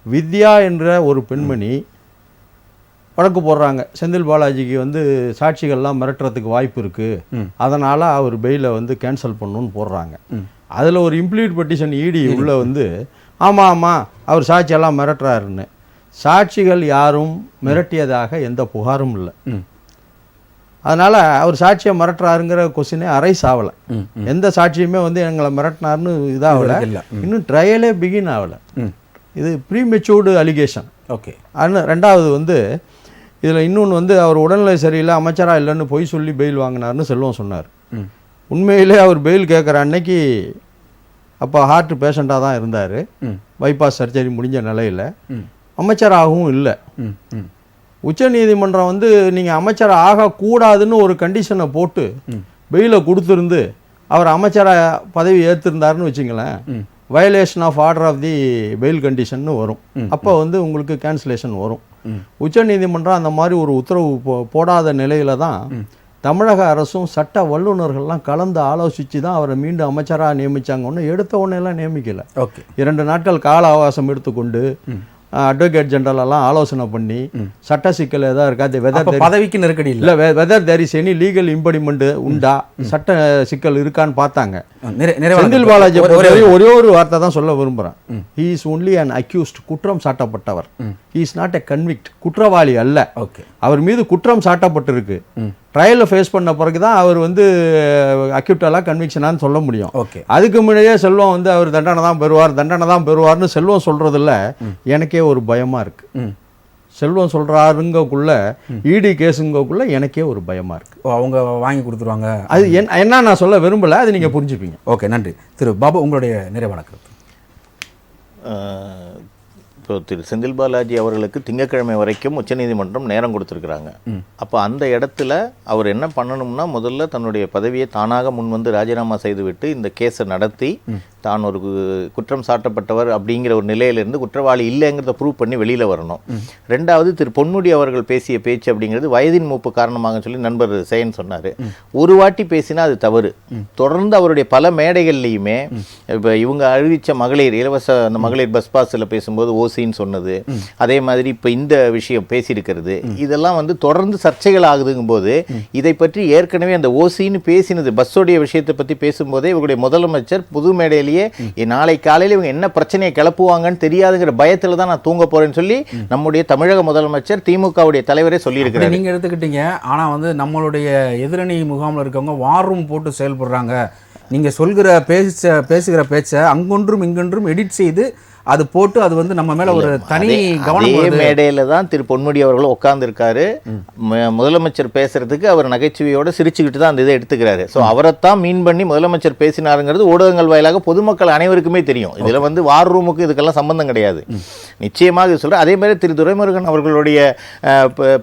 வித்யா என்ற ஒரு பெண்மணி வழக்கு போடுறாங்க, செந்தில் பாலாஜிக்கு வந்து சாட்சிகள்லாம் மிரட்டுறதுக்கு வாய்ப்பு இருக்குது, அதனால் அவர் பெயிலை வந்து கேன்சல் பண்ணணுன்னு போடுறாங்க. அதில் ஒரு இம்ப்ளீட் பெட்டிஷன் இடி உள்ள வந்து ஆமாம் அவர் சாட்சியெல்லாம் மிரட்டுறாருன்னு. சாட்சிகள் யாரும் மிரட்டியதாக எந்த புகாரும் இல்லை. அதனால் அவர் சாட்சியை மிரட்டுறாருங்கிற கொஸ்டினே அரைஸ் ஆகலை. எந்த சாட்சியுமே வந்து எங்களை மிரட்டினார்னு இதாகலை. இன்னும் ட்ரையலே பிகின் ஆகலை. இது ப்ரீமெச்சூர்டு அலிகேஷன். ஓகே. ஆனால் 2வது வந்து இதில் இன்னொன்று வந்து அவர் உடல்நிலை சரியில்லை, அமைச்சராக இல்லைன்னு பொய் சொல்லி பெயில் வாங்கினார்னு செல்வம் சொன்னார். உண்மையிலே அவர் பெயில் கேட்குற அன்னைக்கு அப்போ ஹார்ட் பேஷண்ட்டாக தான் இருந்தார், பைபாஸ் சர்ஜரி முடிஞ்ச நிலையில், அமைச்சராகவும் இல்லை. உச்ச நீதிமன்றம் வந்து நீங்கள் அமைச்சர் ஆகக்கூடாதுன்னு ஒரு கண்டிஷனை போட்டு பெயிலை கொடுத்துருந்து அவர் அமைச்சராக பதவி ஏற்றிருந்தாருன்னு வச்சுங்களேன், violation of order of the bail condition வரும். அப்போ வந்து உங்களுக்கு கேன்சலேஷன் வரும். உச்சநீதிமன்றம் அந்த மாதிரி ஒரு உத்தரவு போடாத நிலையில தான் தமிழக அரசும் சட்ட வல்லுநர்கள்லாம் கலந்து ஆலோசித்து தான் அவரை மீண்டும் அமைச்சராக நியமித்தாங்க. ஒன்று எடுத்த உடனேலாம் நியமிக்கலை. 2 நாட்கள் கால அவகாசம் எடுத்துக்கொண்டு அட்வொகேட் ஜெனரல் எல்லாம் ஆலோசனை பண்ணி சட்ட சிக்கல் ஏதாவது இருக்கா, பதவிக்கு நெருக்கடி இல்லை, whether there is any legal impediment உண்டா, சட்ட சிக்கல் இருக்கான்னு பார்த்தாங்க. செந்தில் பாலாஜி ஒரே ஒரு வார்த்தை தான் சொல்ல விரும்புகிறேன். He is only an accused, குற்றம் சாட்டப்பட்டவர். He is not a convict, குற்றவாளி அல்ல. அவர் மீது குற்றம் சாட்டப்பட்டிருக்கு. ட்ரையலில் ஃபேஸ் பண்ண பிறகு தான் அவர் வந்து அக்யூட்டலாக கன்விக்ஷனான்னு சொல்ல முடியும். அதுக்கு முன்னாடியே செல்வம் வந்து அவர் தண்டனை தான் பெறுவார்னு செல்வம் சொல்றதில்ல. எனக்கே ஒரு பயமா இருக்கு. செல்வம் சொல்றாருங்கக்குள்ள இடி கேஸுங்கக்குள்ள எனக்கே ஒரு பயமா இருக்கு. அவங்க வாங்கி கொடுத்துருவாங்க. அது என்ன நான் சொல்ல விரும்பல, அது நீங்க புரிஞ்சுப்பீங்க. ஓகே, நன்றி. திரு பாபு, உங்களுடைய நிறைவான கருத்து. இப்போ திரு செந்தில் பாலாஜி அவர்களுக்கு திங்கட்கிழமை வரைக்கும் உச்சநீதிமன்றம் நேரம் கொடுத்துருக்குறாங்க. அப்போ அந்த இடத்துல அவர் என்ன பண்ணணும்னா, முதல்ல தன்னுடைய பதவியை தானாக முன்வந்து ராஜினாமா செய்துவிட்டு இந்த கேஸை நடத்தி தான் ஒரு குற்றம் சாட்டப்பட்டவர் அப்படிங்கிற ஒரு நிலையிலிருந்து குற்றவாளி இல்லைங்கிறத ப்ரூவ் பண்ணி வெளியில் வரணும். ரெண்டாவது, திரு பொன்முடி அவர்கள் பேசிய பேச்சு அப்படிங்கிறது வயதின் மூப்பு காரணமாக சொல்லி நண்பர் சேயன் சொன்னார். ஒரு வாட்டி பேசினா அது தவறு. தொடர்ந்து அவருடைய பல மேடைகள்லையுமே இப்போ இவங்க அறிவித்த மகளிர் இலவச அந்த மகளிர் பஸ் பாஸில் பேசும்போது ஓசின்னு சொன்னது, அதே மாதிரி இப்போ இந்த விஷயம் பேசியிருக்கிறது, இதெல்லாம் வந்து தொடர்ந்து சர்ச்சைகள் ஆகுதுங்கும் போது இதை பற்றி ஏற்கனவே அந்த ஓசின்னு பேசினது பஸ்ஸோடைய விஷயத்தை பற்றி பேசும்போதே இவருடைய முதலமைச்சர் புது மேடையிலேயே நாளை காலையில் இவங்க என்ன பிரச்சனையை கிளப்புவாங்கன்னு தெரியாதுங்கிற பயத்தில் தான் நான் தூங்க போறேன்னு சொல்லி நம்முடைய தமிழக முதலமைச்சர் திமுகவுடைய தலைவரே சொல்லியிருக்கிறார். நீங்க எடுத்துக்கிட்டீங்க. ஆனா வந்து நம்மளுடைய எதிரணி முகாமில் இருக்கவங்க வார் ரூம் போட்டு செயல்படுறாங்க. நீங்க சொல்கிற பேசுகிற பேச்சை அங்கொன்றும் இங்கொன்றும் எடிட் செய்து அது போட்டு அது வந்து நம்ம மேல ஒரு தனி கவனம். மேடையில தான் திரு பொன்முடி அவர்களும் உட்கார்ந்துருக்காரு. முதலமைச்சர் பேசுறதுக்கு அவர் நகைச்சுவையோட சிரிச்சுக்கிட்டு தான் அந்த இதை எடுத்துக்கிறாரு. ஸோ அவரைத்தான் மீன் பண்ணி முதலமைச்சர் பேசினாருங்கிறது ஊடகங்கள் வாயிலாக பொதுமக்கள் அனைவருக்குமே தெரியும். இதுல வந்து வார் ரூமுக்கு இதுக்கெல்லாம் சம்பந்தம் கிடையாது. நிச்சயமாக சொல்றேன். அதே மாதிரி திரு துரைமுருகன் அவர்களுடைய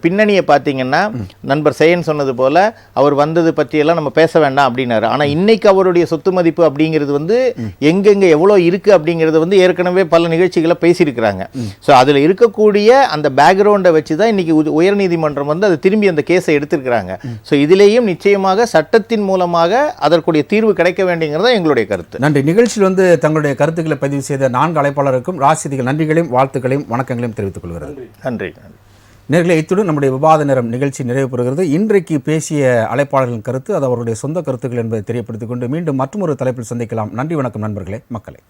பின்னணியை பார்த்தீங்கன்னா, நண்பர் சேயன் சொன்னது போல அவர் வந்தது பற்றியெல்லாம் நம்ம பேச வேண்டாம் அப்படின்னாரு. ஆனா இன்னைக்கு அவருடைய சொத்து மதிப்பு அப்படிங்கிறது வந்து எங்கெங்க எவ்வளோ இருக்கு அப்படிங்கிறது வந்து ஏற்கனவே பல நிகழ்ச்சிகளை பேசியிருக்கிறாங்க. ஸோ அதில் இருக்கக்கூடிய அந்த பேக்ரவுண்டை வச்சு தான் இன்னைக்கு உயர்நீதிமன்றம் வந்து அது திரும்பி அந்த கேஸை எடுத்திருக்கிறாங்க. ஸோ இதிலேயும் நிச்சயமாக சட்டத்தின் மூலமாக அதற்குரிய தீர்வு கிடைக்க வேண்டியங்கிறதா எங்களுடைய கருத்து. நன்றி. நிகழ்ச்சியில் வந்து தங்களுடைய கருத்துக்களை பதிவு செய்த 4 அழைப்பாளருக்கும் ராசிதிகள் நன்றிகளையும் வாழ்த்துக்களையும் வணக்கங்களையும் தெரிவித்துக் கொள்கிறது. நன்றி. நேர்களை இத்துடன் நம்முடைய விவாத நேரம் நிகழ்ச்சி நிறைவு பெறுகிறது. இன்றைக்கு பேசிய அழைப்பாளர்களின் கருத்து அது அவருடைய சொந்த கருத்துக்கள் என்பதை தெரியப்படுத்திக் கொண்டு மீண்டும் மற்றொரு தலைப்பில் சந்திக்கலாம். நன்றி, வணக்கம் நண்பர்களே, மக்களே.